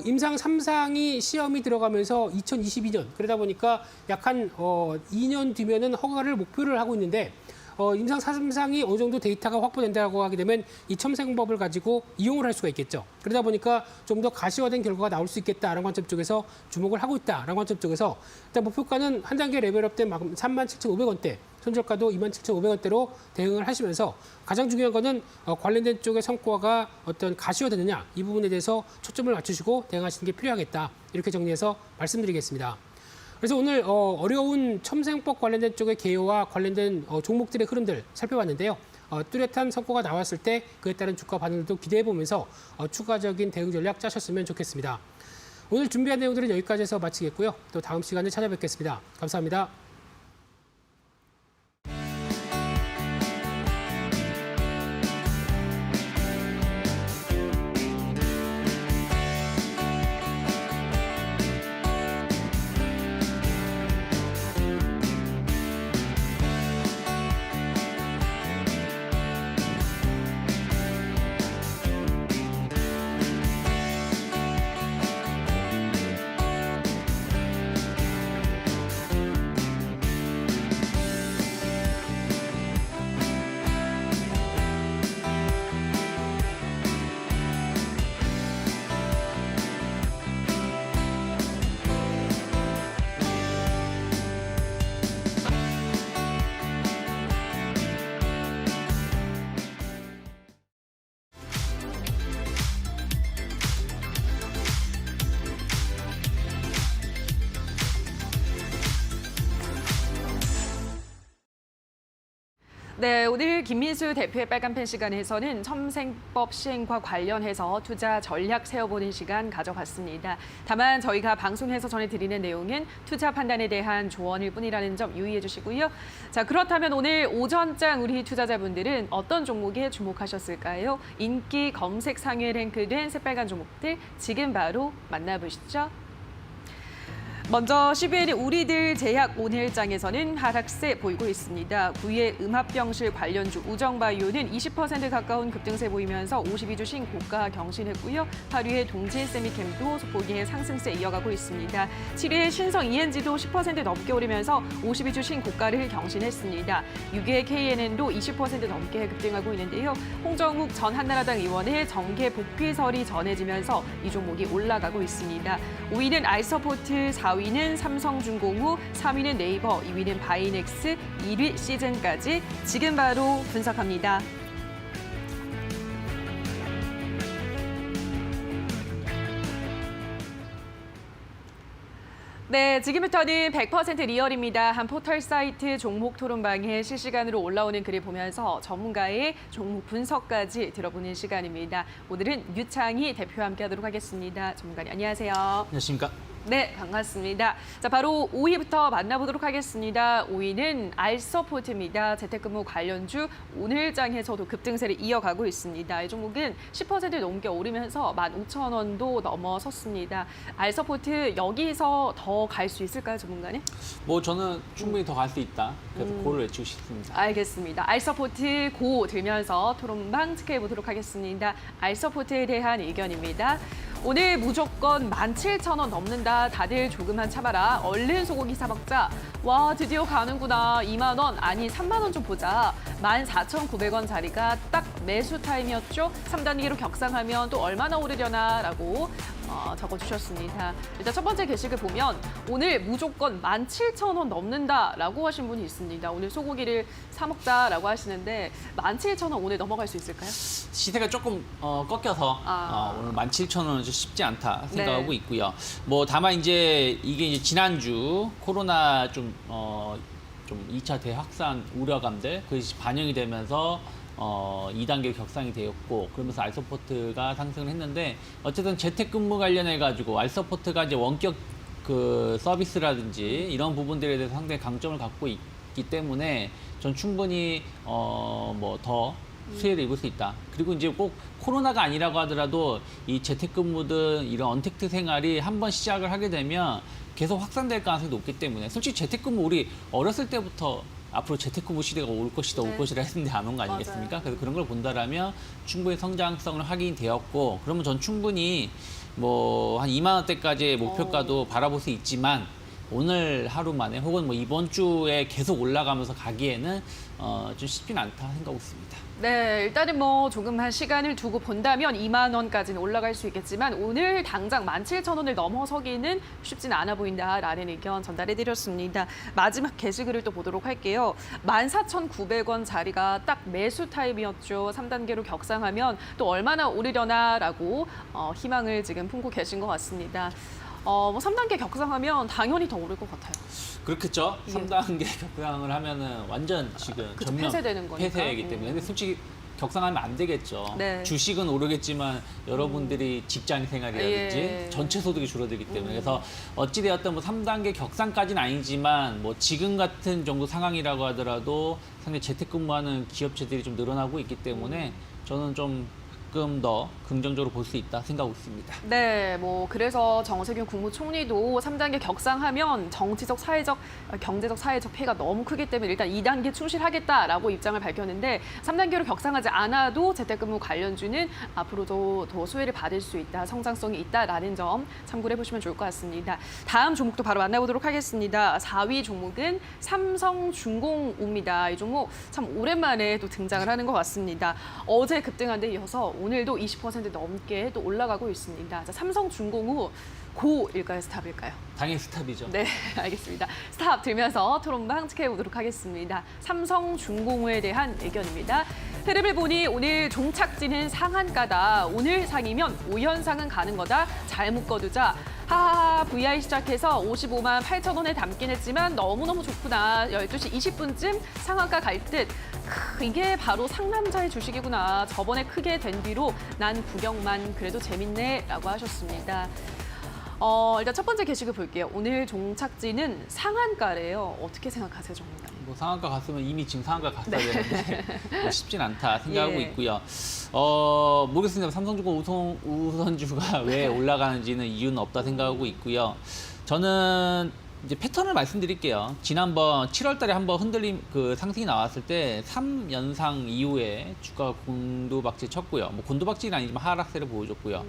임상 3상이 시험이 들어가면서 2022년 그러다 보니까 약 한 2년 뒤면은 허가를 목표를 하고 있는데 임상 3상이 어느 정도 데이터가 확보된다고 하게 되면 이 첨생법을 가지고 이용을 할 수가 있겠죠. 그러다 보니까 좀 더 가시화된 결과가 나올 수 있겠다라는 관점 쪽에서 주목을 하고 있다라는 관점 쪽에서 일단 목표가는 한 단계 레벨업된 37,500원대, 손절가도 27,500원대로 대응을 하시면서 가장 중요한 거는 관련된 쪽의 성과가 어떤 가시화되느냐 이 부분에 대해서 초점을 맞추시고 대응하시는 게 필요하겠다. 이렇게 정리해서 말씀드리겠습니다. 그래서 오늘 어려운 첨생법 관련된 쪽의 개요와 관련된 종목들의 흐름들 살펴봤는데요. 뚜렷한 성과가 나왔을 때 그에 따른 주가 반응도 기대해보면서 추가적인 대응 전략 짜셨으면 좋겠습니다. 오늘 준비한 내용들은 여기까지 해서 마치겠고요. 또 다음 시간에 찾아뵙겠습니다. 감사합니다. 네, 오늘 김민수 대표의 빨간펜 시간에서는 첨생법 시행과 관련해서 투자 전략 세워보는 시간 가져봤습니다. 다만 저희가 방송에서 전해드리는 내용은 투자 판단에 대한 조언일 뿐이라는 점 유의해 주시고요. 자, 그렇다면 오늘 오전장 우리 투자자분들은 어떤 종목에 주목하셨을까요? 인기 검색 상위에 랭크된 새빨간 종목들 지금 바로 만나보시죠. 먼저 CBN 우리들 제약 오늘장에서는 하락세 보이고 있습니다. 9위의 음압병실 관련주 우정바이오는 20% 가까운 급등세 보이면서 52주 신고가 경신했고요. 8위의 동진세미캠도 소폭의 상승세 이어가고 있습니다. 7위의 신성 ENG도 10% 넘게 오르면서 52주 신고가를 경신했습니다. 6위의 KNN도 20% 넘게 급등하고 있는데요. 홍정욱 전 한나라당 의원의 정계 복귀설이 전해지면서 이 종목이 올라가고 있습니다. 5위는 알서포트, 4위는 삼성중공업, 3위는 네이버, 2위는 바이넥스, 1위 시즌까지 지금 바로 분석합니다. 네, 지금부터는 100% 리얼입니다. 한 포털 사이트 종목 토론방에 실시간으로 올라오는 글을 보면서 전문가의 종목 분석까지 들어보는 시간입니다. 오늘은 유창희 대표와 함께하도록 하겠습니다. 전문가님 안녕하세요. 안녕하십니까? 네, 반갑습니다. 자, 바로 5위부터 만나보도록 하겠습니다. 5위는 알서포트입니다. 재택근무 관련주 오늘장에서도 급등세를 이어가고 있습니다. 이 종목은 10% 넘게 오르면서 15,000원도 넘어섰습니다. 알서포트 여기서 더 갈 수 있을까요, 전문가님? 뭐 저는 충분히 더 갈 수 있다. 그래서 고를 외치고 싶습니다. 알겠습니다. 알서포트 고 들면서 토론방 체크해 보도록 하겠습니다. 알서포트에 대한 의견입니다. 오늘 무조건 17,000원 넘는다. 다들 조금만 참아라. 얼른 소고기 사 먹자. 와, 드디어 가는구나. 2만 원, 아니 3만 원 좀 보자. 14,900원짜리가 딱 매수 타임이었죠. 3단계로 격상하면 또 얼마나 오르려나 라고 적어주셨습니다. 일단 첫 번째 게시글 보면 오늘 무조건 17,000원 넘는다라고 하신 분이 있습니다. 오늘 소고기를 사 먹자라고 하시는데 17,000원 오늘 넘어갈 수 있을까요? 시세가 조금 꺾여서 오늘 17,000원은 좀 쉽지 않다 생각하고 네. 있고요. 뭐 다만 이제 이게 이제 지난주 코로나 좀 2차 대확산 우려감들 그것이 반영이 되면서 2단계 격상이 되었고 그러면서 알서포트가 상승을 했는데 어쨌든 재택근무 관련해 가지고 알서포트가 이제 원격 그 서비스라든지 이런 부분들에 대해서 상당히 강점을 갖고 있기 때문에 전 충분히 뭐 더 수혜를 입을 수 있다. 그리고 이제 꼭 코로나가 아니라고 하더라도 이 재택근무든 이런 언택트 생활이 한번 시작을 하게 되면 계속 확산될 가능성이 높기 때문에 솔직히 재택근무 우리 어렸을 때부터 앞으로 재택근무 시대가 올 것이다, 올 것이라 했는데 안 온 거 아니겠습니까? 맞아요. 그래서 그런 걸 본다라면 충분히 성장성을 확인되었고 그러면 전 충분히 뭐 한 2만 원대까지의 목표가도 바라볼 수 있지만 오늘 하루 만에 혹은 뭐 이번 주에 계속 올라가면서 가기에는 좀 쉽진 않다 생각하고 있습니다. 네, 일단은 뭐 조금만 시간을 두고 본다면 2만 원까지는 올라갈 수 있겠지만 오늘 당장 17,000원을 넘어서기는 쉽진 않아 보인다라는 의견 전달해드렸습니다. 마지막 게시글을 또 보도록 할게요. 14,900원 자리가 딱 매수 타입이었죠. 3단계로 격상하면 또 얼마나 오르려나라고 희망을 지금 품고 계신 것 같습니다. 뭐 3단계 격상하면 당연히 더 오를 것 같아요. 그렇겠죠. 예. 3단계 격상을 하면은 완전 지금 그쵸, 전면 폐쇄되는 거니까. 폐쇄이기 때문에. 근데 솔직히 격상하면 안 되겠죠. 네. 주식은 오르겠지만 여러분들이 직장 생활이라든지 예. 전체 소득이 줄어들기 때문에 그래서 어찌되었든 뭐 3단계 격상까지는 아니지만 뭐 지금 같은 정도 상황이라고 하더라도 상당히 재택근무하는 기업체들이 좀 늘어나고 있기 때문에 저는 좀 조금 더 긍정적으로 볼 수 있다 생각하고 있습니다. 네, 뭐 그래서 정세균 국무총리도 3단계 격상하면 정치적, 사회적, 경제적, 사회적 피해가 너무 크기 때문에 일단 2단계 충실하겠다라고 입장을 밝혔는데 3단계로 격상하지 않아도 재택근무 관련주는 앞으로도 더 수혜를 받을 수 있다, 성장성이 있다라는 점 참고를 해보시면 좋을 것 같습니다. 다음 종목도 바로 만나보도록 하겠습니다. 4위 종목은 삼성중공업입니다. 이 종목 참 오랜만에 또 등장을 하는 것 같습니다. 어제 급등한 데 이어서 오늘도 20% 넘게 또 올라가고 있습니다. 자, 삼성중공업 고일까요, 스탑일까요? 당연히 스탑이죠. 네, 알겠습니다. 스탑 들면서 토론방 체크해 보도록 하겠습니다. 삼성중공업에 대한 의견입니다. 흐름을 보니 오늘 종착지는 상한가다. 오늘 상이면 5연상은 가는 거다. 잘 묶어두자. 하하하 VI 시작해서 55만 8천 원에 담긴 했지만 너무너무 좋구나. 12시 20분쯤 상한가 갈 듯. 이게 바로 상남자의 주식이구나. 저번에 크게 된 뒤로 난 구경만 그래도 재밌네 라고 하셨습니다. 일단 첫 번째 게시글 볼게요. 오늘 종착지는 상한가래요. 어떻게 생각하세요, 전문가님? 뭐 상한가 갔으면 이미 지금 상한가 갔어야 되는데 뭐 쉽진 않다 생각하고 예. 있고요. 모르겠습니다. 삼성중공 우선주가 왜 올라가는지는 이유는 없다 생각하고 있고요. 저는 이제 패턴을 말씀드릴게요. 지난번 7월 달에 한번 흔들림 그 상승이 나왔을 때 3연상 이후에 주가가 곤두박질 쳤고요. 뭐 곤두박질은 아니지만 하락세를 보여줬고요.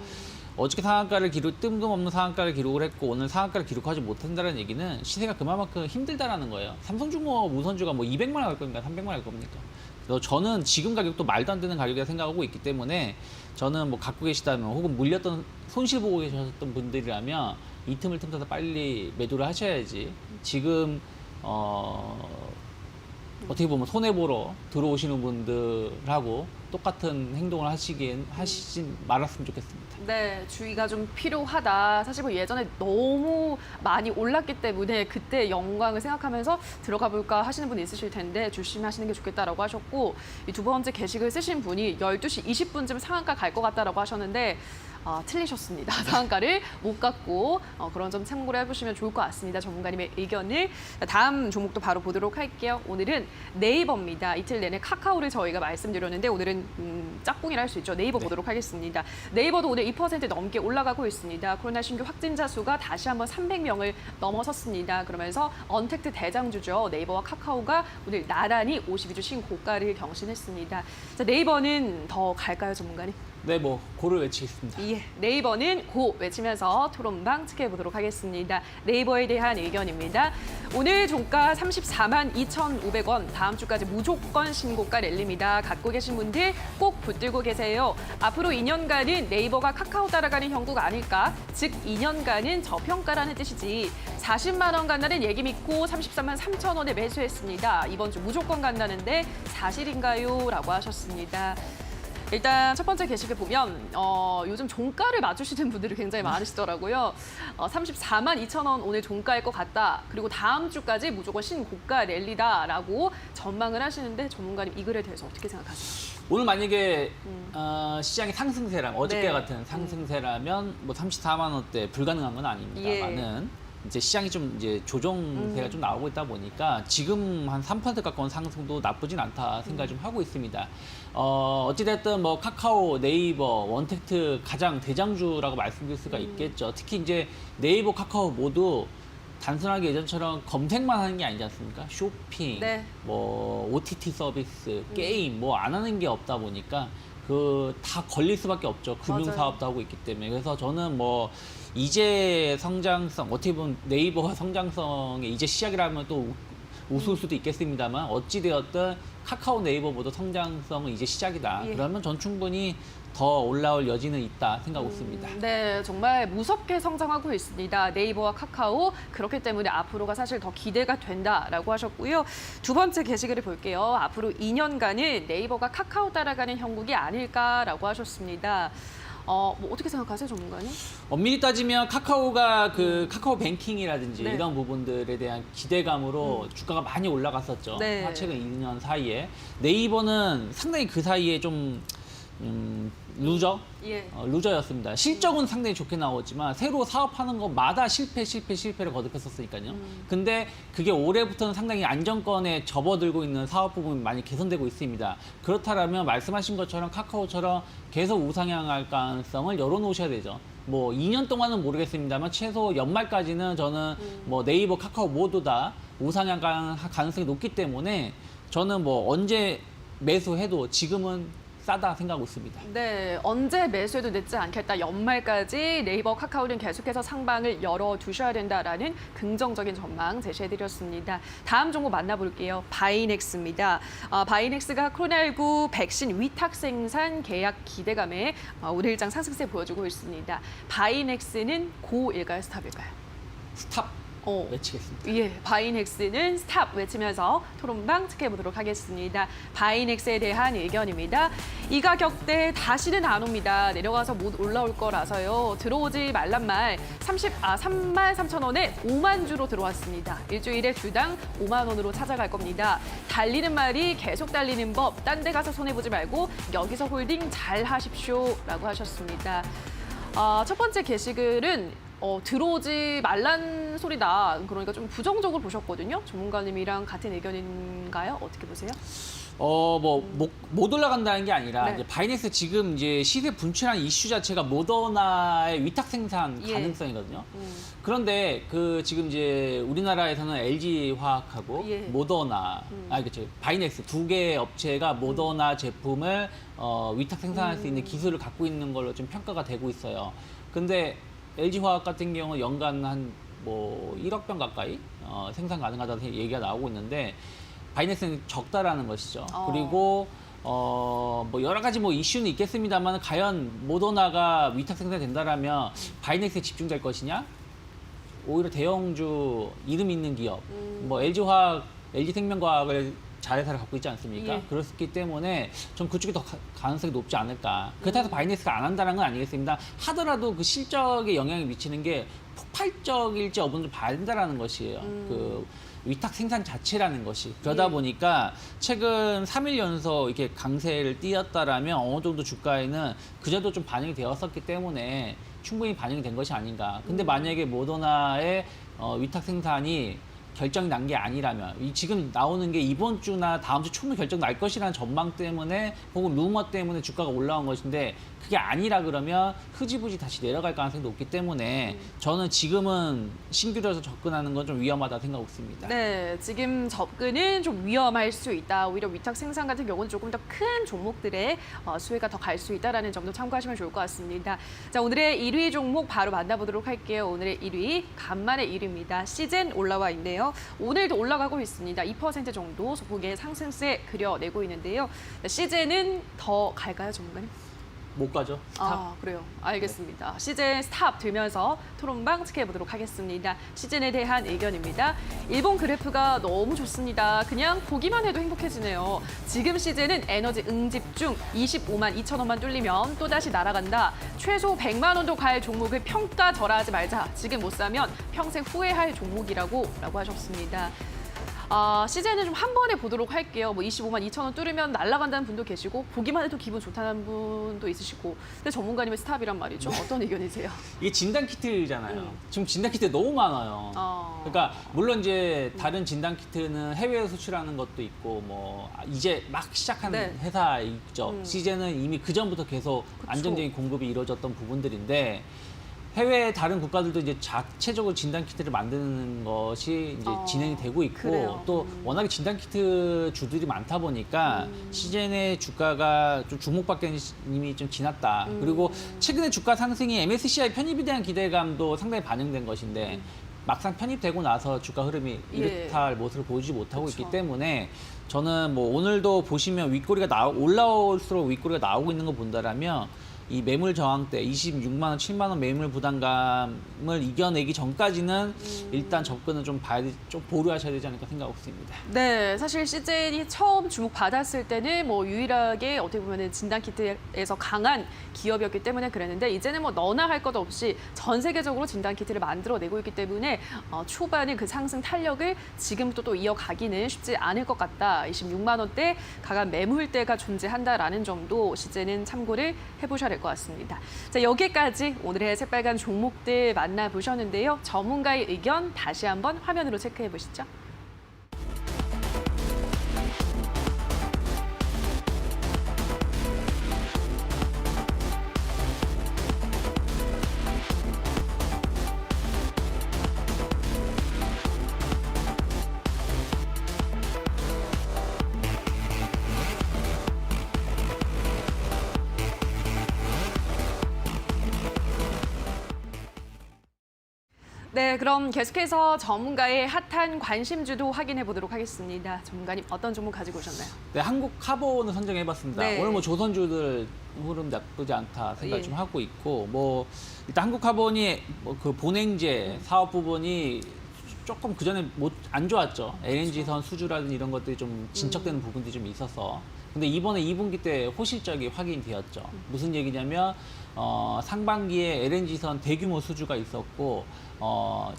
어저께 상한가를 뜬금없는 상한가를 기록을 했고 오늘 상한가를 기록하지 못한다는 얘기는 시세가 그만큼 힘들다라는 거예요. 삼성중공업 우선주가 뭐 200만 원 갈 겁니까? 300만 원 갈 겁니까? 그래서 저는 지금 가격도 말도 안 되는 가격이라 생각하고 있기 때문에 저는 뭐 갖고 계시다면 혹은 물렸던 손실 보고 계셨던 분들이라면 이 틈을 틈타서 빨리 매도를 하셔야지 지금 어떻게 보면 손해보러 들어오시는 분들하고 똑같은 행동을 하시지 말았으면 좋겠습니다. 네, 주의가 좀 필요하다. 사실 뭐 예전에 너무 많이 올랐기 때문에 그때 영광을 생각하면서 들어가 볼까 하시는 분이 있으실 텐데 조심하시는 게 좋겠다라고 하셨고 이 두 번째 게시글 쓰신 분이 12시 20분쯤 상한가 갈 것 같다라고 하셨는데 틀리셨습니다. 상한가를 못 갔고 그런 점 참고를 해보시면 좋을 것 같습니다. 전문가님의 의견을. 다음 종목도 바로 보도록 할게요. 오늘은 네이버입니다. 이틀 내내 카카오를 저희가 말씀드렸는데 오늘은 짝꿍이라 할 수 있죠. 네이버 보도록 하겠습니다. 네이버도 오늘 2% 넘게 올라가고 있습니다. 코로나 신규 확진자 수가 다시 한번 300명을 넘어섰습니다. 그러면서 언택트 대장주죠. 네이버와 카카오가 오늘 나란히 52주 신고가를 경신했습니다. 자, 네이버는 더 갈까요, 전문가님? 네, 뭐 고를 외치겠습니다. 예, 네이버는 고 외치면서 토론방 체크해보도록 하겠습니다. 네이버에 대한 의견입니다. 오늘 종가 34만 2,500원, 다음 주까지 무조건 신고가 랠리입니다. 갖고 계신 분들 꼭 붙들고 계세요. 앞으로 2년간은 네이버가 카카오 따라가는 형국가 아닐까? 즉 2년간은 저평가라는 뜻이지. 40만 원 간다는 얘기 믿고 33만 3천 원에 매수했습니다. 이번 주 무조건 간다는데 사실인가요? 라고 하셨습니다. 일단 첫 번째 게시글 보면 요즘 종가를 맞추시는 분들이 굉장히 많으시더라고요. 34만 2천 원 오늘 종가일 것 같다. 그리고 다음 주까지 무조건 신고가 랠리다라고 전망을 하시는데 전문가님 이 글에 대해서 어떻게 생각하세요? 오늘 만약에 시장이 상승세라면 어저께 네. 같은 상승세라면 뭐 34만 원대 불가능한 건 아닙니다만은 이제 시장이 좀 이제 조정세가 좀 나오고 있다 보니까 지금 한 3% 가까운 상승도 나쁘진 않다 생각 좀 하고 있습니다. 어찌됐든 뭐 카카오, 네이버, 원택트 가장 대장주라고 말씀드릴 수가 있겠죠. 특히 이제 네이버, 카카오 모두 단순하게 예전처럼 검색만 하는 게 아니지 않습니까? 쇼핑, 네. 뭐 OTT 서비스, 게임 뭐 안 하는 게 없다 보니까 그 다 걸릴 수밖에 없죠. 금융 맞아요. 사업도 하고 있기 때문에. 그래서 저는 뭐 이제 성장성, 어떻게 보면 네이버가 성장성의 이제 시작이라면 또 우스울 수도 있겠습니다만 어찌되었든 카카오 네이버보다 성장성은 이제 시작이다. 예. 그러면 전 충분히 더 올라올 여지는 있다 생각하고 있습니다. 네, 정말 무섭게 성장하고 있습니다. 네이버와 카카오. 그렇기 때문에 앞으로가 사실 더 기대가 된다라고 하셨고요. 두 번째 게시글을 볼게요. 앞으로 2년간은 네이버가 카카오 따라가는 형국이 아닐까라고 하셨습니다. 뭐 어떻게 생각하세요, 전문가님? 엄밀히 따지면 카카오가 그 카카오 뱅킹이라든지 네. 이런 부분들에 대한 기대감으로 주가가 많이 올라갔었죠. 네. 최근 2년 사이에. 네이버는 상당히 그 사이에 좀 루저? 예. 루저였습니다. 실적은 상당히 좋게 나왔지만 새로 사업하는 것마다 실패를 거듭했었으니까요. 근데 그게 올해부터는 상당히 안정권에 접어들고 있는 사업 부분이 많이 개선되고 있습니다. 그렇다면 말씀하신 것처럼 카카오처럼 계속 우상향할 가능성을 열어놓으셔야 되죠. 뭐 2년 동안은 모르겠습니다만 최소 연말까지는 저는 뭐 네이버, 카카오 모두 다 우상향 가능성이 높기 때문에 저는 뭐 언제 매수해도 지금은 싸다 생각하고 있습니다. 네, 언제 매수해도 늦지 않겠다. 연말까지 네이버, 카카오는 계속해서 상방을 열어두셔야 된다라는 긍정적인 전망 제시해드렸습니다. 다음 종목 만나볼게요. 바이넥스입니다. 바이넥스가 코로나19 백신 위탁 생산 계약 기대감에 오늘장 상승세 보여주고 있습니다. 바이넥스는 고일까요, 스탑일까요? 스탑. 외치겠습니다. 예, 바이넥스는 스탑 외치면서 토론방 체크해보도록 하겠습니다. 바이넥스에 대한 의견입니다. 이 가격대 다시는 안 옵니다. 내려가서 못 올라올 거라서요. 들어오지 말란 말 3만 3천 원에 5만 주로 들어왔습니다. 일주일에 주당 5만 원으로 찾아갈 겁니다. 달리는 말이 계속 달리는 법, 딴 데 가서 손해보지 말고 여기서 홀딩 잘 하십시오라고 하셨습니다. 첫 번째 게시글은 들어오지 말란 소리다. 그러니까 좀 부정적으로 보셨거든요. 전문가님이랑 같은 의견인가요? 어떻게 보세요? 못 올라간다는 게 아니라 네. 이제 바이넥스 지금 이제 시세 분출한 이슈 자체가 모더나의 위탁 생산 예. 가능성이거든요. 그런데 그 지금 이제 우리나라에서는 LG 화학하고 예. 모더나, 그렇죠. 바이넥스 두 개의 업체가 모더나 제품을 위탁 생산할 수 있는 기술을 갖고 있는 걸로 좀 평가가 되고 있어요. 근데 LG 화학 같은 경우는 연간 한 1억 병 가까이 생산 가능하다는 얘기가 나오고 있는데 바이넥스는 적다라는 것이죠. 그리고 여러 가지 이슈는 있겠습니다만 과연 모더나가 위탁 생산된다라면 바이넥스에 집중될 것이냐? 오히려 대형주 이름 있는 기업, LG 화학, LG 생명과학을 자회사를 갖고 있지 않습니까? 예. 그렇기 때문에 좀 그쪽이 더 가능성이 높지 않을까. 그렇다고 해서 바이넥스가 안 한다는 건 아니겠습니다. 하더라도 그 실적에 영향이 미치는 게 폭발적일지 여부는 좀 봐야 된다는 것이에요. 그 위탁 생산 자체라는 것이. 그러다 보니까 최근 3일 연속 이렇게 강세를 띄었다라면 어느 정도 주가에는 그전도 좀 반영이 되었었기 때문에 충분히 반영이 된 것이 아닌가. 근데 만약에 모더나의 위탁 생산이 결정이 난 게 아니라면 지금 나오는 게 이번 주나 다음 주 초면 결정 날 것이라는 전망 때문에 혹은 루머 때문에 주가가 올라온 것인데 그게 아니라 그러면 흐지부지 다시 내려갈 가능성이 높기 때문에 저는 지금은 신규로서 접근하는 건 좀 위험하다 생각하고 있습니다. 네, 지금 접근은 좀 위험할 수 있다. 오히려 위탁 생산 같은 경우는 조금 더 큰 종목들의 수혜가 더 갈 수 있다는 점도 참고하시면 좋을 것 같습니다. 자, 오늘의 1위 종목 바로 만나보도록 할게요. 오늘의 1위, 간만에 1위입니다. 시젠 올라와 있네요. 오늘도 올라가고 있습니다. 2% 정도 소폭의 상승세 그려내고 있는데요. 시젠은 더 갈까요, 전문가님? 못 가죠. 그래요. 알겠습니다. 시즌 스탑 들면서 토론방 체크해보도록 하겠습니다. 시즌에 대한 의견입니다. 일본 그래프가 너무 좋습니다. 그냥 보기만 해도 행복해지네요. 지금 시즌은 에너지 응집중 25만 2천 원만 뚫리면 또다시 날아간다. 최소 100만 원도 갈 종목을 평가절하하지 말자. 지금 못 사면 평생 후회할 종목이라고 하셨습니다. 시즌은 좀 한 번에 보도록 할게요. 25만 2천 원 뚫으면 날아간다는 분도 계시고 보기만 해도 기분 좋다는 분도 있으시고. 근데 전문가님의 스탑이란 말이죠. 어떤 의견이세요? 이게 진단 키트잖아요. 지금 진단 키트 너무 많아요. 그러니까 물론 이제 다른 진단 키트는 해외에 수출하는 것도 있고 이제 막 시작한 네. 회사 있죠. 시즌은 이미 그 전부터 계속 안정적인 공급이 이루어졌던 부분들인데. 해외 다른 국가들도 이제 자체적으로 진단 키트를 만드는 것이 이제 진행이 되고 있고 그래요. 또 워낙에 진단 키트 주들이 많다 보니까 시즌의 주가가 좀 주목받기는 이미 좀 지났다. 그리고 최근에 주가 상승이 MSCI 편입에 대한 기대감도 상당히 반영된 것인데 막상 편입되고 나서 주가 흐름이 이렇다 할 모습을 보이지 못하고 그렇죠. 있기 때문에 저는 오늘도 보시면 윗꼬리가 올라올수록 윗꼬리가 나오고 있는 거 본다라면 이 매물 저항대 26만 원, 7만 원 매물 부담감을 이겨내기 전까지는 일단 접근은 좀 보류하셔야 되지 않을까 생각하고 있습니다. 네, 사실 시즌이 처음 주목받았을 때는 유일하게 어떻게 보면 진단키트에서 강한 기업이었기 때문에 그랬는데 이제는 너나 할 것 없이 전 세계적으로 진단키트를 만들어내고 있기 때문에 초반에 그 상승 탄력을 지금부터 또 이어가기는 쉽지 않을 것 같다. 26만 원대 강한 매물대가 존재한다라는 점도 시즌은 참고를 해보셔야 될 것 같습니다. 자, 여기까지 오늘의 새빨간 종목들 만나보셨는데요. 전문가의 의견 다시 한번 화면으로 체크해 보시죠. 네, 그럼 계속해서 전문가의 핫한 관심주도 확인해 보도록 하겠습니다. 전문가님, 어떤 종목 가지고 오셨나요? 네, 한국 카본을 선정해봤습니다. 네. 오늘 조선주들 흐름 나쁘지 않다 생각 예. 좀 하고 있고 일단 한국 카본이 그 본행제 사업 부분이 조금 그 전에 안 좋았죠. LNG선 수주라든지 이런 것들이 좀 진척되는 부분들이 좀 있어서. 근데 이번에 2분기 때 호실적이 확인되었죠. 무슨 얘기냐면 상반기에 LNG선 대규모 수주가 있었고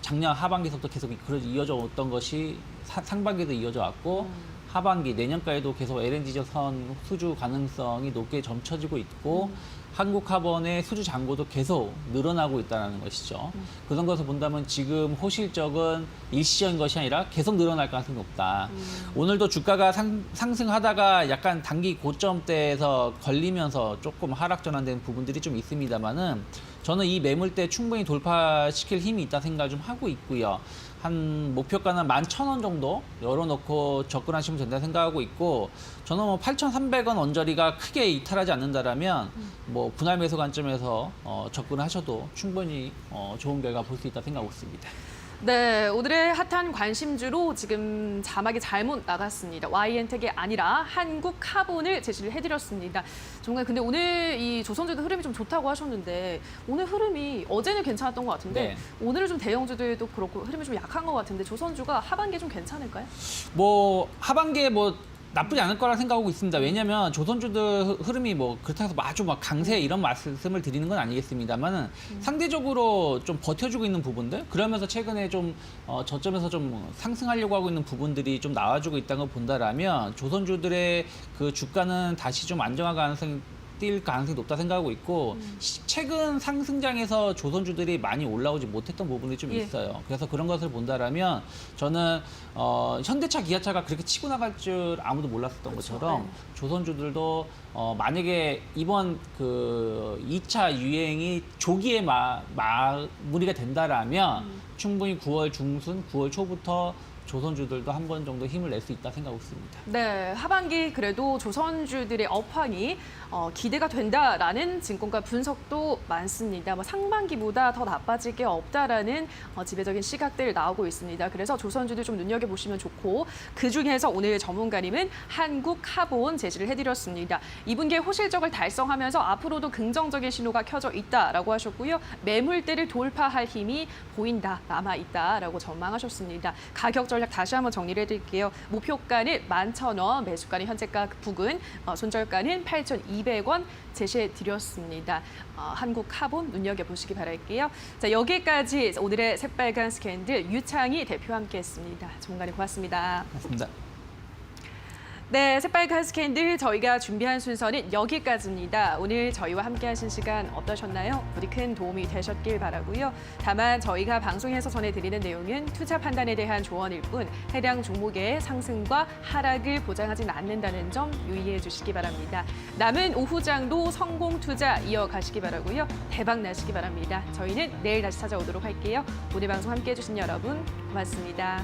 작년 하반기서부터 계속 이어져 왔던 것이 상반기에도 이어져 왔고 하반기 내년까지도 계속 LNG선 수주 가능성이 높게 점쳐지고 있고 한국화번의 수주 잔고도 계속 늘어나고 있다는 것이죠. 그런 것을 본다면 지금 호실적은 일시적인 것이 아니라 계속 늘어날 가능성이 높다. 오늘도 주가가 상승하다가 약간 단기 고점대에서 걸리면서 조금 하락 전환된 부분들이 좀 있습니다만은 저는 이 매물대 충분히 돌파시킬 힘이 있다 생각을 좀 하고 있고요. 한 목표가는 11,000원 정도 열어놓고 접근하시면 된다 생각하고 있고 저는 뭐 8,300원 언저리가 크게 이탈하지 않는다라면 뭐 분할 매수 관점에서 접근하셔도 충분히 좋은 결과 볼 수 있다 생각하고 있습니다. 네, 오늘의 핫한 관심주로 지금 자막이 잘못 나갔습니다. YN텍이 아니라 한국카본을 제시를 해드렸습니다. 정말 근데 오늘 이 조선주도 흐름이 좀 좋다고 하셨는데 오늘 흐름이 어제는 괜찮았던 것 같은데 네. 오늘은 좀 대형주들도 그렇고 흐름이 좀 약한 것 같은데 조선주가 하반기에 좀 괜찮을까요? 뭐 하반기에 뭐 나쁘지 않을 거라 생각하고 있습니다. 왜냐하면 조선주들 흐름이 뭐 그렇다고 해서 아주 막 강세 이런 말씀을 드리는 건 아니겠습니다만은 상대적으로 좀 버텨주고 있는 부분들 그러면서 최근에 좀 저점에서 좀 상승하려고 하고 있는 부분들이 좀 나와주고 있다는 걸 본다라면 조선주들의 그 주가는 다시 좀 안정화 가능성이 뛸 가능성이 높다 생각하고 있고 최근 상승장에서 조선주들이 많이 올라오지 못했던 부분이 좀 예. 있어요. 그래서 그런 것을 본다라면 저는 현대차, 기아차가 그렇게 치고 나갈 줄 아무도 몰랐었던 것처럼 네. 조선주들도 만약에 이번 그 2차 유행이 조기에 마무리가 된다라면 충분히 9월 중순, 9월 초부터 조선주들도 한 번 정도 힘을 낼 수 있다 생각하고 있습니다. 네, 하반기 그래도 조선주들의 업황이 기대가 된다라는 증권가 분석도 많습니다. 뭐 상반기보다 더 나빠질 게 없다라는 지배적인 시각들 나오고 있습니다. 그래서 조선주들 좀 눈여겨보시면 좋고 그중에서 오늘 전문가님은 한국카본 제시를 해드렸습니다. 2분기에 호실적을 달성하면서 앞으로도 긍정적인 신호가 켜져 있다라고 하셨고요. 매물대를 돌파할 힘이 보인다, 남아있다라고 전망하셨습니다. 가격 전략 다시 한번 정리를 해드릴게요. 목표가는 11,000원, 매수가는 현재가 부근, 손절가는 8,200원 제시해드렸습니다. 한국카본 눈여겨보시기 바랄게요. 자, 여기까지 오늘의 새빨간 스캔들 유창희 대표와 함께했습니다. 전문가님 고맙습니다. 맞습니다. 네, 새빨간 스캔들 저희가 준비한 순서는 여기까지입니다. 오늘 저희와 함께하신 시간 어떠셨나요? 부디 큰 도움이 되셨길 바라고요. 다만 저희가 방송에서 전해드리는 내용은 투자 판단에 대한 조언일 뿐 해당 종목의 상승과 하락을 보장하진 않는다는 점 유의해 주시기 바랍니다. 남은 오후장도 성공 투자 이어가시기 바라고요. 대박 나시기 바랍니다. 저희는 내일 다시 찾아오도록 할게요. 오늘 방송 함께해 주신 여러분 고맙습니다.